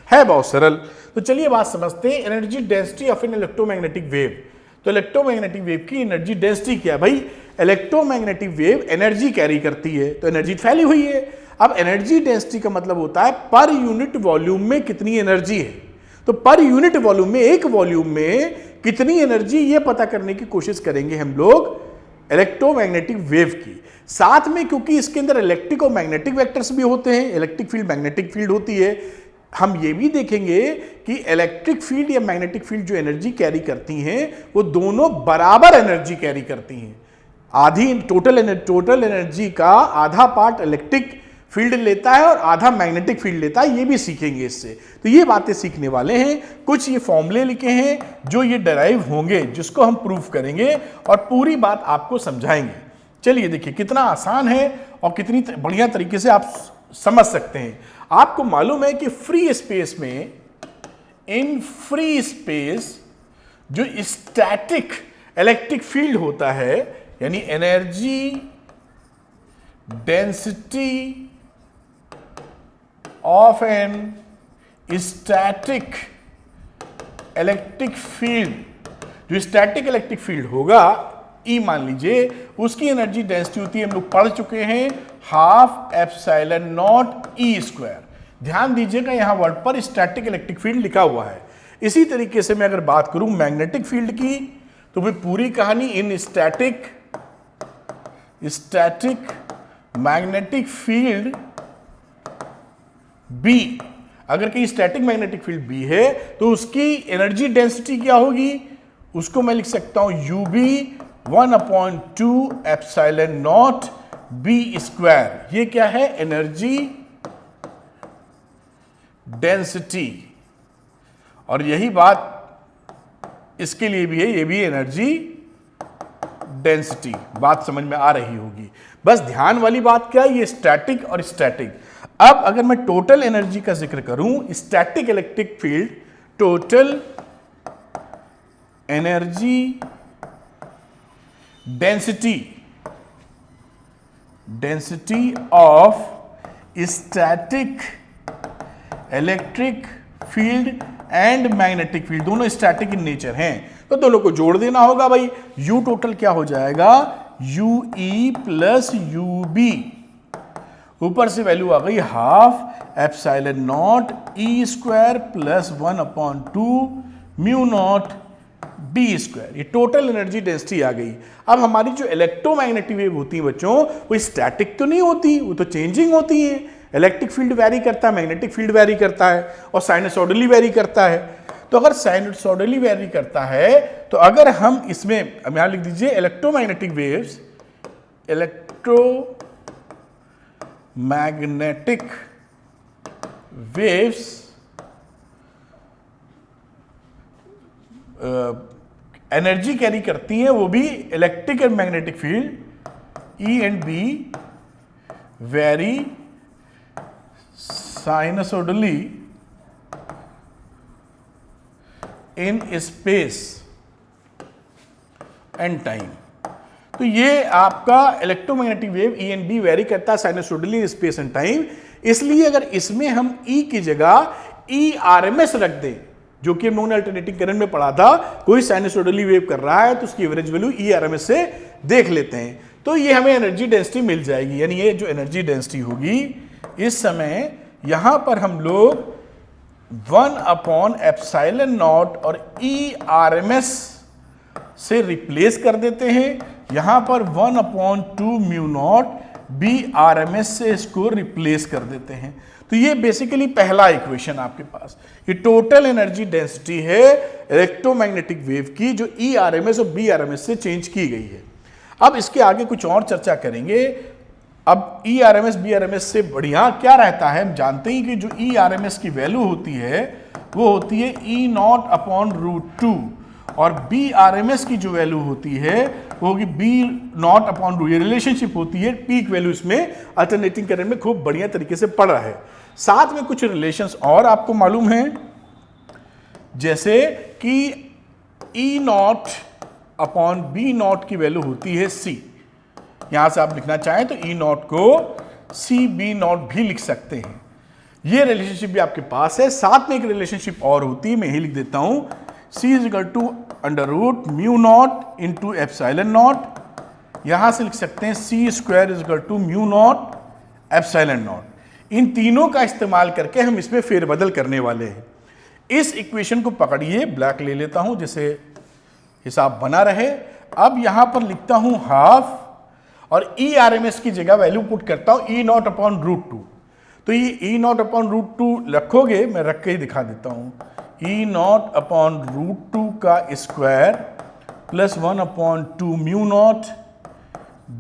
है बहुत सरल। तो चलिए बात समझते हैं। Energy density of N electromagnetic wave. तो इलेक्ट्रोमैग्नेटिक वेव की एनर्जी डेंसिटी क्या है भाई? इलेक्ट्रोमैग्नेटिक वेव एनर्जी कैरी करती है, तो एनर्जी फैली हुई है। अब एनर्जी डेंसिटी का मतलब होता है पर यूनिट वॉल्यूम में कितनी एनर्जी है। तो पर यूनिट वॉल्यूम में, एक वॉल्यूम में कितनी एनर्जी, ये पता करने की कोशिश करेंगे हम लोग इलेक्ट्रोमैग्नेटिक वेव की। साथ में क्योंकि इसके अंदर इलेक्ट्रिक और मैग्नेटिक वेक्टर्स भी होते हैं, इलेक्ट्रिक फील्ड मैग्नेटिक फील्ड होती है, हम ये भी देखेंगे कि इलेक्ट्रिक फील्ड या मैग्नेटिक फील्ड जो एनर्जी कैरी करती हैं वो दोनों बराबर एनर्जी कैरी करती हैं। आधी टोटल एनर्जी का आधा पार्ट इलेक्ट्रिक फील्ड लेता है और आधा मैग्नेटिक फील्ड लेता है, ये भी सीखेंगे इससे। तो ये बातें सीखने वाले हैं। कुछ ये फॉर्मूले लिखे हैं जो ये डराइव होंगे, जिसको हम प्रूफ करेंगे और पूरी बात आपको समझाएंगे। चलिए देखिए कितना आसान है और कितनी बढ़िया तरीके से आप समझ सकते हैं। आपको मालूम है कि फ्री स्पेस में, इन फ्री स्पेस जो स्टैटिक इलेक्ट्रिक फील्ड होता है, यानी energy density of an static electric field, जो स्टैटिक इलेक्ट्रिक फील्ड होगा E मान लीजिए, उसकी एनर्जी डेंसिटी होती है, हम लोग पढ़ चुके हैं, half epsilon not E square. ध्यान दीजिएगा यहां वर्ड पर स्टैटिक इलेक्ट्रिक फील्ड लिखा हुआ है। इसी तरीके से मैं अगर बात करूं मैग्नेटिक फील्ड की, तो फिर पूरी कहानी इन स्टैटिक मैग्नेटिक फील्ड B, अगर कहीं स्टैटिक मैग्नेटिक फील्ड B है तो उसकी एनर्जी डेंसिटी क्या होगी? उसको मैं लिख सकता हूं UB 1/2 epsilon not B square. ये क्या है? Energy density. और यही बात इसके लिए भी है, ये भी एनर्जी डेंसिटी। बात समझ में आ रही होगी। बस ध्यान वाली बात क्या है, ये स्टैटिक और स्टैटिक। अब अगर मैं टोटल एनर्जी का जिक्र करूं, static electric field, total energy density of static electric field and magnetic field दोनों स्टैटिक इन नेचर हैं, तो दोनों को जोड़ देना होगा भाई। U टोटल क्या हो जाएगा, UE प्लस UB, ऊपर से वैल्यू आ गई half epsilon not E square plus 1/2 mu naught B square. ये टोटल एनर्जी डेंसिटी आ गई। अब हमारी जो इलेक्ट्रोमैग्नेटिक वेव होती है बच्चों, वो स्टैटिक तो नहीं होती, वो तो चेंजिंग होती है। इलेक्ट्रिक फील्ड वेरी करता है, मैग्नेटिक फील्ड वेरी करता है और साइनसोइडली वेरी करता है। तो अगर साइनसोइडली वेरी करता है तो अगर हम इसमें, अब यहां लिख दीजिए electromagnetic waves, electromagnetic waves energy carry करती हैं, वो भी electric and magnetic field E and B vary sinusoidally in space and time. तो ये आपका electromagnetic wave E and B vary करता है sinusoidally in space and time. इसलिए अगर इसमें हम E की जगह ERMS रख दें, जो कि हम नॉन अल्टरनेटिंग करंट में पढ़ा था, कोई साइनसोइडली वेव कर रहा है तो उसकी एवरेज वैल्यू ERMS से देख लेते हैं, तो ये हमें एनर्जी डेंसिटी मिल जाएगी। यानी ये जो एनर्जी डेंसिटी होगी इस समय यहां पर हम लोग 1/ε0 और ERMS से रिप्लेस कर देते हैं। यहां पर 1/2 म्यू नॉट BRMS से इसको रिप्लेस कर देते हैं। तो ये बेसिकली पहला इक्वेशन आपके पास, ये टोटल एनर्जी डेंसिटी है इलेक्ट्रोमैग्नेटिक वेव की, जो ERMS और BRMS से चेंज की गई है। अब इसके आगे कुछ और चर्चा करेंगे। अब ERMS BRMS से बढ़िया क्या रहता है, हम जानते हैं कि जो ERMS की वैल्यू होती है वो होती है E0/√2 और BRMS की जो वैल्यू होती है वो होगी B0/√, ये रिलेशनशिप होती है पीक वैल्यू। इसमें अल्टरनेटिंग करंट में खूब बढ़िया तरीके से पढ़ रहा है। साथ में कुछ रिलेशंस और आपको मालूम है, जैसे कि E0/B0 की वैल्यू होती है C। यहां से आप लिखना चाहें तो E0 को CB0 भी लिख सकते हैं। ये रिलेशनशिप भी आपके पास है। साथ में एक रिलेशनशिप और होती है, मैं यही लिख देता हूं, C √ μ0 इंटू ε0। यहां से लिख सकते हैं C² = μ0 ε0। इन तीनों का इस्तेमाल करके हम इसमें फेरबदल करने वाले हैं। इस इक्वेशन को पकड़िए, ब्लैक ले लेता हूं जिससे हिसाब बना रहे। अब यहां पर लिखता हूं हाफ और ERMS की जगह वैल्यू पुट करता हूं E0/√2। तो ये E0/√2 रखोगे, मैं रख के ही दिखा देता हूं, E0/√2 का square plus 1/2 mu naught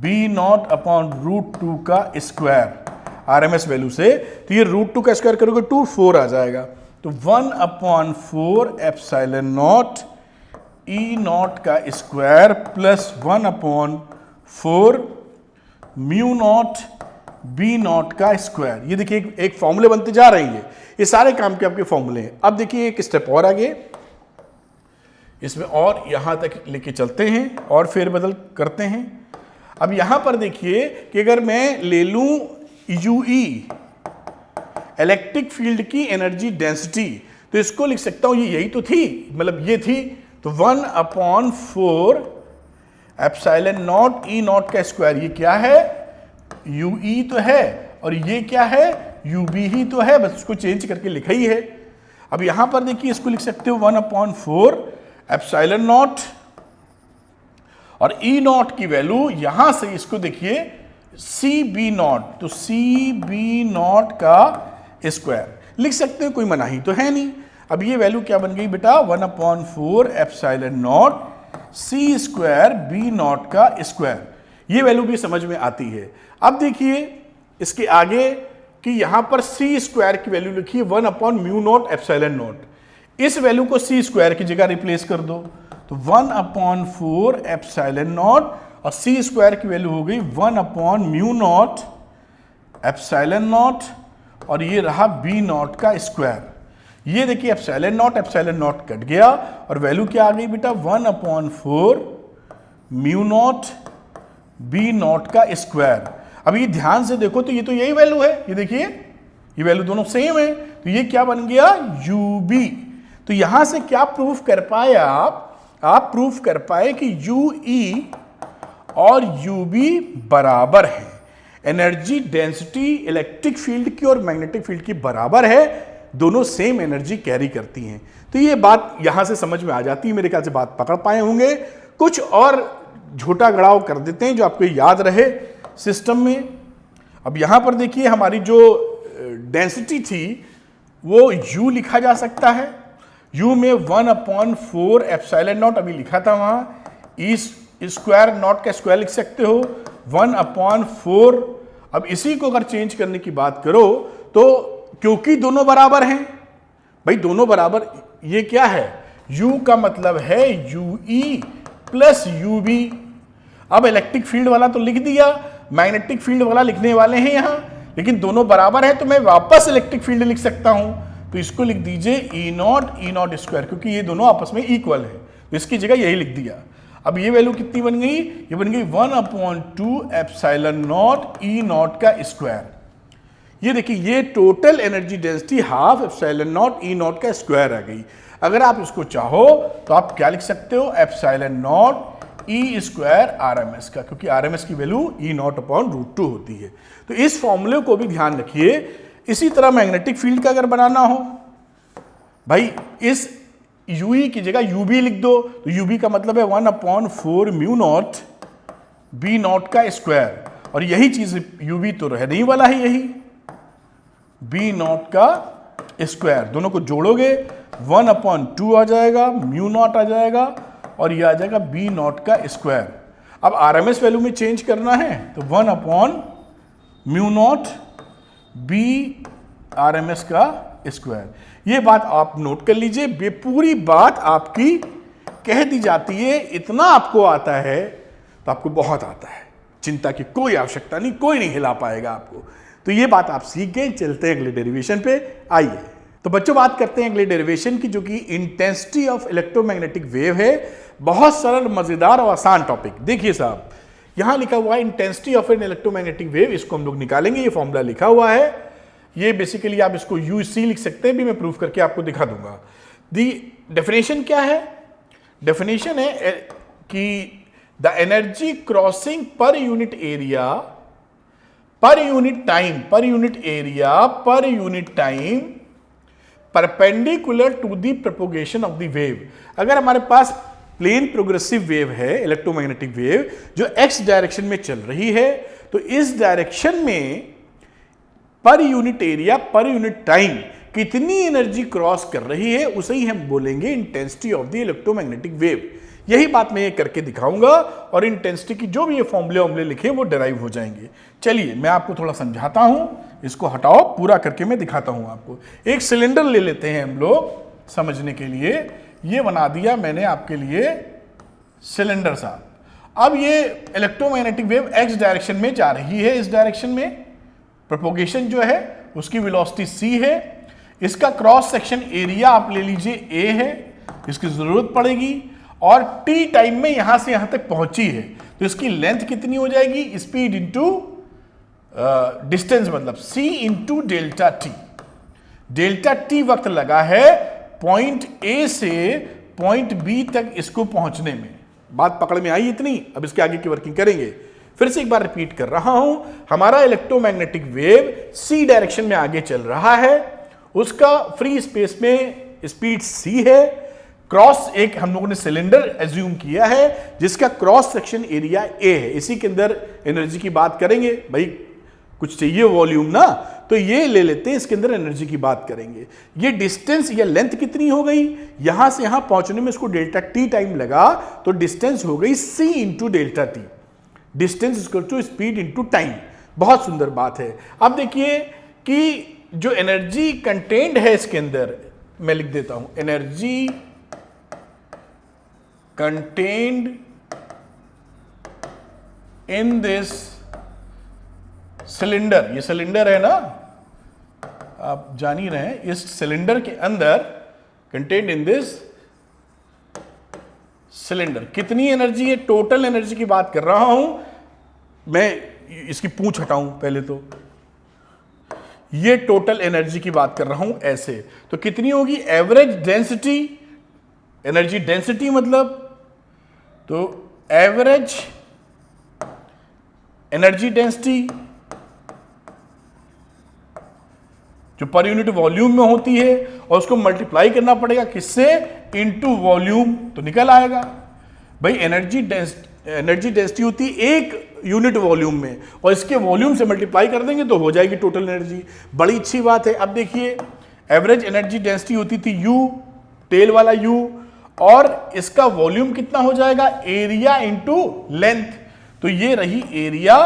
B0/√2 का स्क्वायर RMS वैल्यू से। तो ये √2 का स्क्वायर करोगे 2, 4 आ जाएगा। तो 1/4 ε0 E0 का square plus 1/4 mu naught B0 का स्क्वायर। ये देखिए एक फॉर्मूले बनते जा रहे हैं, ये सारे काम के आपके फॉर्मूले हैं। अब देखिए एक स्टेप और आगे इसमें और यहां तक लेके चलते हैं और फेरबदल करते हैं। अब यहां पर देखिए कि अगर मैं ले लूं UE इलेक्ट्रिक फील्ड की एनर्जी डेंसिटी, तो इसको लिख सकता हूं, ये यही तो थी, मतलब ये थी, तो 1/4 ε0 E0 का स्क्वायर। ये क्या है, UE तो है, और ये क्या है, UB ही तो है, बस उसको चेंज करके लिखा ही है। अब यहां पर देखिए इसको लिख सकते हो 1/4 ε0 और E0 की वैल्यू यहां से इसको देखिए CB0, तो CB0 का स्क्वायर लिख सकते हो, कोई मनाही तो है नहीं। अब ये वैल्यू क्या बन गई बेटा, 1/4 ε0 C² B0 का स्क्वायर। ये वैल्यू भी समझ में आती है। अब देखिए इसके आगे कि यहां पर C² की वैल्यू लिखी है 1/μ0 ε0। इस वैल्यू को C² की जगह रिप्लेस कर दो, तो 1/4 ε0 और C² की वैल्यू हो गई 1/μ0 ε0 और ये रहा B0 का स्क्वायर। ये देखिए ε0 कट गया और वैल्यू क्या आ गई बेटा, 1/4 μ0 B0 का स्क्वायर। अब ये ध्यान से देखो तो ये तो यही वैल्यू है, ये देखिए ये वैल्यू दोनों सेम है, तो ये क्या बन गया यूबी। तो यहां से क्या प्रूफ कर पाए आप प्रूफ कर पाए कि यूई और यूबी बराबर है। एनर्जी डेंसिटी इलेक्ट्रिक फील्ड की और मैग्नेटिक फील्ड की बराबर है, दोनों सेम एनर्जी कैरी करती हैं। तो ये बात यहां से समझ में आ जाती है, मेरे ख्याल से बात पकड़ पाए होंगे। कुछ और झोटा गड़ाव कर देते हैं जो आपको याद रहे सिस्टम में। अब यहां पर देखिए हमारी जो डेंसिटी थी वो U लिखा जा सकता है। U में 1/4 एप्सिलॉन नॉट अभी लिखा था वहां, ई स्क्वायर नॉट का स्क्वायर लिख सकते हो 1/4। अब इसी को अगर चेंज करने की बात करो तो क्योंकि दोनों बराबर हैं, भाई दोनों बराबर, ये क्या है U का मतलब है UE प्लस UB। अब इलेक्ट्रिक फील्ड वाला तो लिख दिया, मैग्नेटिक फील्ड वाला लिखने वाले हैं यहां, लेकिन दोनों बराबर है तो मैं वापस इलेक्ट्रिक फील्ड लिख सकता हूं। तो इसको लिख दीजिए ई नॉट स्क्वायर, क्योंकि ये दोनों आपस में इक्वल है, तो इसकी जगह यही लिख दिया। अब ये वैल्यू कितनी बन गई, ये बन गई 1/2 एप्सिलॉन नॉट ई नॉट का स्क्वायर। ये देखिए ये total energy density half epsilon not E not का स्क्वायर आ गई। अगर आप इसको चाहो तो आप क्या लिख सकते हो, epsilon not E square RMS का, क्योंकि आरएमएस की वैल्यू E0/√2 होती है। तो इस फॉर्मूले को भी ध्यान रखिए। इसी तरह मैग्नेटिक फील्ड का अगर बनाना हो, भाई इस यूई की जगह यूबी लिख दो, तो यूबी का मतलब है 1/4 म्यू नॉट बी नॉट का स्क्वायर, और यही चीज यूबी तो रहने ही वाला है, यही बी नॉट का स्क्वायर। दोनों को जोड़ोगे 1/2 आ जाएगा, म्यू नॉट आ जाएगा, और ये आ जाएगा बी नॉट का स्क्वायर। अब आरएमएस वैल्यू में चेंज करना है तो 1/म्यू नॉट बी आरएमएस का स्क्वायर। ये बात आप नोट कर लीजिए, ये पूरी बात आपकी कह दी जाती है। इतना आपको आता है तो आपको बहुत आता है, चिंता की कोई आवश्यकता नहीं, कोई नहीं हिला पाएगा आपको। तो ये बात आप सीख गए। चलते हैं अगले डेरिवेशन पे, आइए। तो बच्चों बात करते हैं अगले डेरिवेशन की, जो कि इंटेंसिटी ऑफ इलेक्ट्रोमैग्नेटिक वेव है। बहुत सरल, मजेदार और आसान टॉपिक। देखिए साहब, यहां लिखा हुआ है intensity of N electromagnetic wave, इसको हम लोग निकालेंगे। ये फॉर्मूला लिखा हुआ है, ये बेसिकली आप इसको यूसी लिख सकते हैं, भी मैं प्रूफ करके आपको दिखा दूंगा। दी डेफिनेशन क्या है, डेफिनेशन है कि the energy crossing per unit area, per unit time, per unit area, per unit time perpendicular to the propagation of the wave. अगर हमारे पास प्लेन प्रोग्रेसिव वेव है, इलेक्ट्रोमैग्नेटिक वेव जो एक्स डायरेक्शन में चल रही है, तो इस डायरेक्शन में per unit area, per unit time कितनी एनर्जी क्रॉस कर रही है, उसे ही हम बोलेंगे intensity of the electromagnetic wave. यही बात मैं ये करके दिखाऊंगा, और इंटेंसिटी की जो भी ये फॉर्मूले लिखे वो डिराइव हो जाएंगे। चलिए मैं आपको थोड़ा समझाता हूं, इसको हटाओ, पूरा करके मैं दिखाता हूं आपको। एक सिलेंडर ले लेते हैं हम लोग समझने के लिए। ये बना दिया मैंने आपके लिए सिलेंडर सा। अब ये इलेक्ट्रोमैग्नेटिक वेव एक्स डायरेक्शन में जा रही है, इस डायरेक्शन में प्रोपोगेशन जो है उसकी वेलोसिटी c है। इसका क्रॉस सेक्शन एरिया आप ले लीजिए a है, इसकी जरूरत पड़ेगी, और t टाइम में यहां से यहां तक पहुंची है, तो इसकी लेंथ कितनी हो जाएगी, स्पीड इंटू डिस्टेंस, मतलब c into delta T. Delta T वक्त लगा है पॉइंट A से पॉइंट B तक इसको पहुंचने में। बात पकड़ में आई इतनी? अब इसके आगे की वर्किंग करेंगे। फिर से एक बार रिपीट कर रहा हूं, हमारा इलेक्ट्रोमैग्नेटिक वेव C डायरेक्शन में आगे चल रहा है, उसका फ्री स्पेस में स्पीड c है। क्रॉस एक हम लोगों ने सिलेंडर एज्यूम किया है जिसका क्रॉस सेक्शन एरिया a है। इसी के अंदर एनर्जी की बात करेंगे, भाई कुछ चाहिए वॉल्यूम ना, तो ये ले लेते हैं, इसके अंदर एनर्जी की बात करेंगे। ये डिस्टेंस या लेंथ कितनी हो गई, यहां से यहां पहुंचने में इसको डेल्टा टी टाइम लगा, तो डिस्टेंस हो गई c into delta T. Distance equal to speed into time. बहुत सुंदर बात है। अब देखिए कि जो एनर्जी कंटेन्ड है इसके अंदर, मैं लिख देता हूं, energy contained in this cylinder, ये सिलेंडर है ना, आप जान ही रहे हैं, इस सिलेंडर के अंदर कंटेन्ड इन दिस सिलेंडर कितनी एनर्जी है, टोटल एनर्जी की बात कर रहा हूं मैं। इसकी पूंछ हटाऊं पहले, तो ये टोटल एनर्जी की बात कर रहा हूं ऐसे, तो कितनी होगी एवरेज डेंसिटी, एनर्जी डेंसिटी मतलब, तो एवरेज एनर्जी डेंसिटी जो पर यूनिट वॉल्यूम में होती है और उसको मल्टीप्लाई करना पड़ेगा किससे, इनटू वॉल्यूम, तो निकल आएगा भाई एनर्जी डेंसिटी होती है एक यूनिट वॉल्यूम में और इसके वॉल्यूम से मल्टीप्लाई कर देंगे तो हो जाएगी टोटल एनर्जी। बड़ी अच्छी बात है। अब देखिए एवरेज एनर्जी डेंसिटी होती थी U, टेल वाला U, और इसका वॉल्यूम कितना हो जाएगा, एरिया इंटू लेंथ, तो ये रही एरिया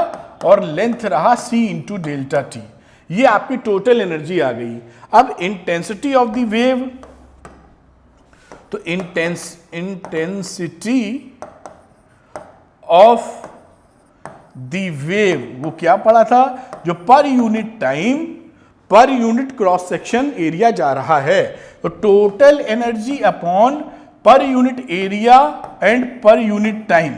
और लेंथ रहा C इंटू डेल्टा टी, ये आपकी टोटल एनर्जी आ गई। अब इंटेंसिटी ऑफ द वेव, तो इंटेंसिटी ऑफ द वेव वो क्या पढ़ा था, जो per unit time per unit cross section area जा रहा है, तो total energy upon per unit area and per unit time.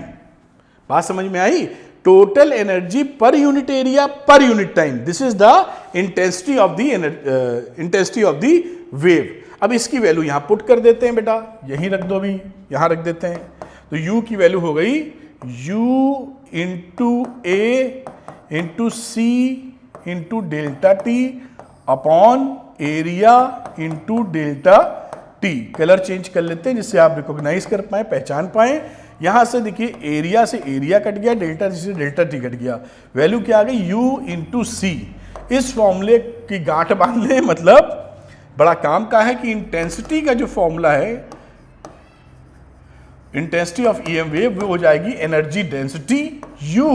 बात समझ में आई, total energy per unit area per unit time, this is the intensity of the wave. अब इसकी वैल्यू यहां पुट कर देते हैं बेटा, यहीं रख दो, अभी यहां रख देते हैं, तो U की वैल्यू हो गई U into A into C into delta t upon area into delta t. Colour change कर लेते हैं जिससे आप रिकॉग्नाइज कर पाए, पहचान पाए। यहां से देखिए एरिया से एरिया कट गया, डेल्टा टी से डेल्टा टी कट गया, वैल्यू क्या आ गई U इंटू सी। इस फॉर्मूले की गांठ बांध लें, मतलब बड़ा काम का है कि इंटेंसिटी का जो फॉर्मूला है, इंटेंसिटी ऑफ ईएम वेव वो हो जाएगी एनर्जी डेंसिटी U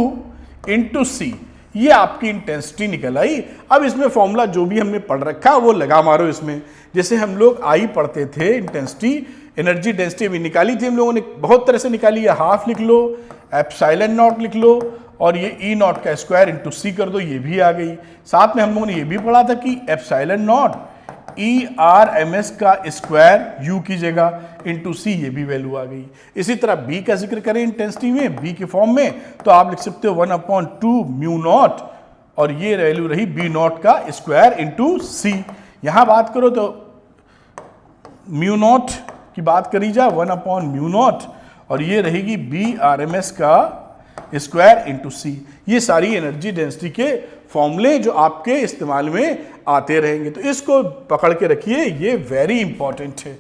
इंटू सी, ये आपकी इंटेंसिटी निकल आई। अब इसमें फॉर्मूला जो भी हमने पढ़ रखा वो लगा मारो इसमें, जैसे हम लोग आई पढ़ते थे, इंटेंसिटी एनर्जी डेंसिटी अभी निकाली थी हम लोगों ने, बहुत तरह से निकाली है, हाफ लिख लो, एप्सिलॉन नॉट लिख लो, और ये ई नॉट का स्क्वायर इंटू सी कर दो, ये भी आ गई। साथ में हम लोगों ने ये भी पढ़ा था कि एप्सिलॉन नॉट ERMS का स्क्वायर U की जगह इंटू सी, ये भी वैल्यू आ गई। इसी तरह B का जिक्र करें इंटेंसिटी में, B के फॉर्म में, तो आप लिख सकते हो 1/2 म्यू नॉट, और ये वैल्यू रही B नॉट का स्क्वायर इंटू सी। यहां बात करो तो म्यू नॉट की बात करी जाए 1/म्यू नॉट, और ये रहेगी BRMS का स्क्वायर इंटू सी। ये सारी एनर्जी डेंसिटी के फॉर्मूले जो आपके इस्तेमाल में आते रहेंगे, तो इसको पकड़ के रखिए, ये वेरी इंपॉर्टेंट है।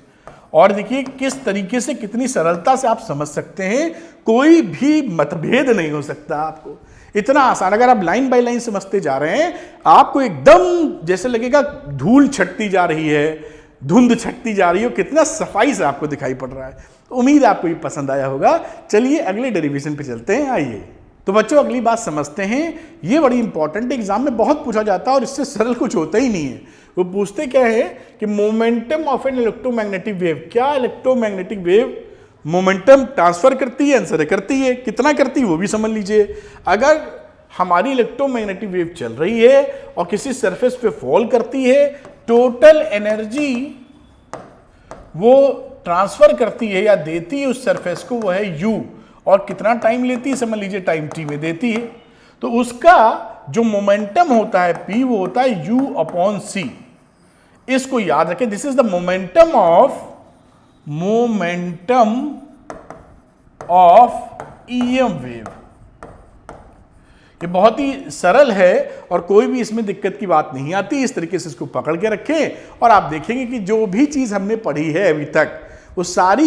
और देखिए किस तरीके से, कितनी सरलता से आप समझ सकते हैं, कोई भी मतभेद नहीं हो सकता आपको, इतना आसान। अगर आप लाइन बाय लाइन समझते जा रहे हैं, आपको एकदम जैसे लगेगा धूल छटती जा रही है, धुंध छटती जा रही हो, कितना सफाई से आपको दिखाई पड़ रहा है। तो उम्मीद है आपको ये पसंद आया होगा। चलिए अगले डेरिवेशन पे चलते हैं, आइए। तो बच्चों अगली बात समझते हैं, ये बड़ी इंपॉर्टेंट, एग्जाम में बहुत पूछा जाता है और इससे सरल कुछ होता ही नहीं है। वो पूछते क्या है कि momentum of N electromagnetic wave, क्या इलेक्ट्रोमैग्नेटिक वेव मोमेंटम ट्रांसफर करती है, आंसर करती है, कितना करती है वो भी समझ लीजिए। अगर हमारी इलेक्ट्रोमैग्नेटिक वेव चल रही है और किसी सरफेस पे फॉल करती है, टोटल एनर्जी वो ट्रांसफर करती है या देती है उस सरफेस को, वो है U, और कितना टाइम लेती है समझ लीजिए, टाइम t में देती है, तो उसका जो मोमेंटम होता है P, वो होता है U/c। इसको याद रखें, this is the momentum of EM wave. ये बहुत ही सरल है और कोई भी इसमें दिक्कत की बात नहीं आती। इस तरीके से इसको पकड़ के रखें और आप देखेंगे कि जो भी चीज हमने पढ़ी है अभी तक, वो सारी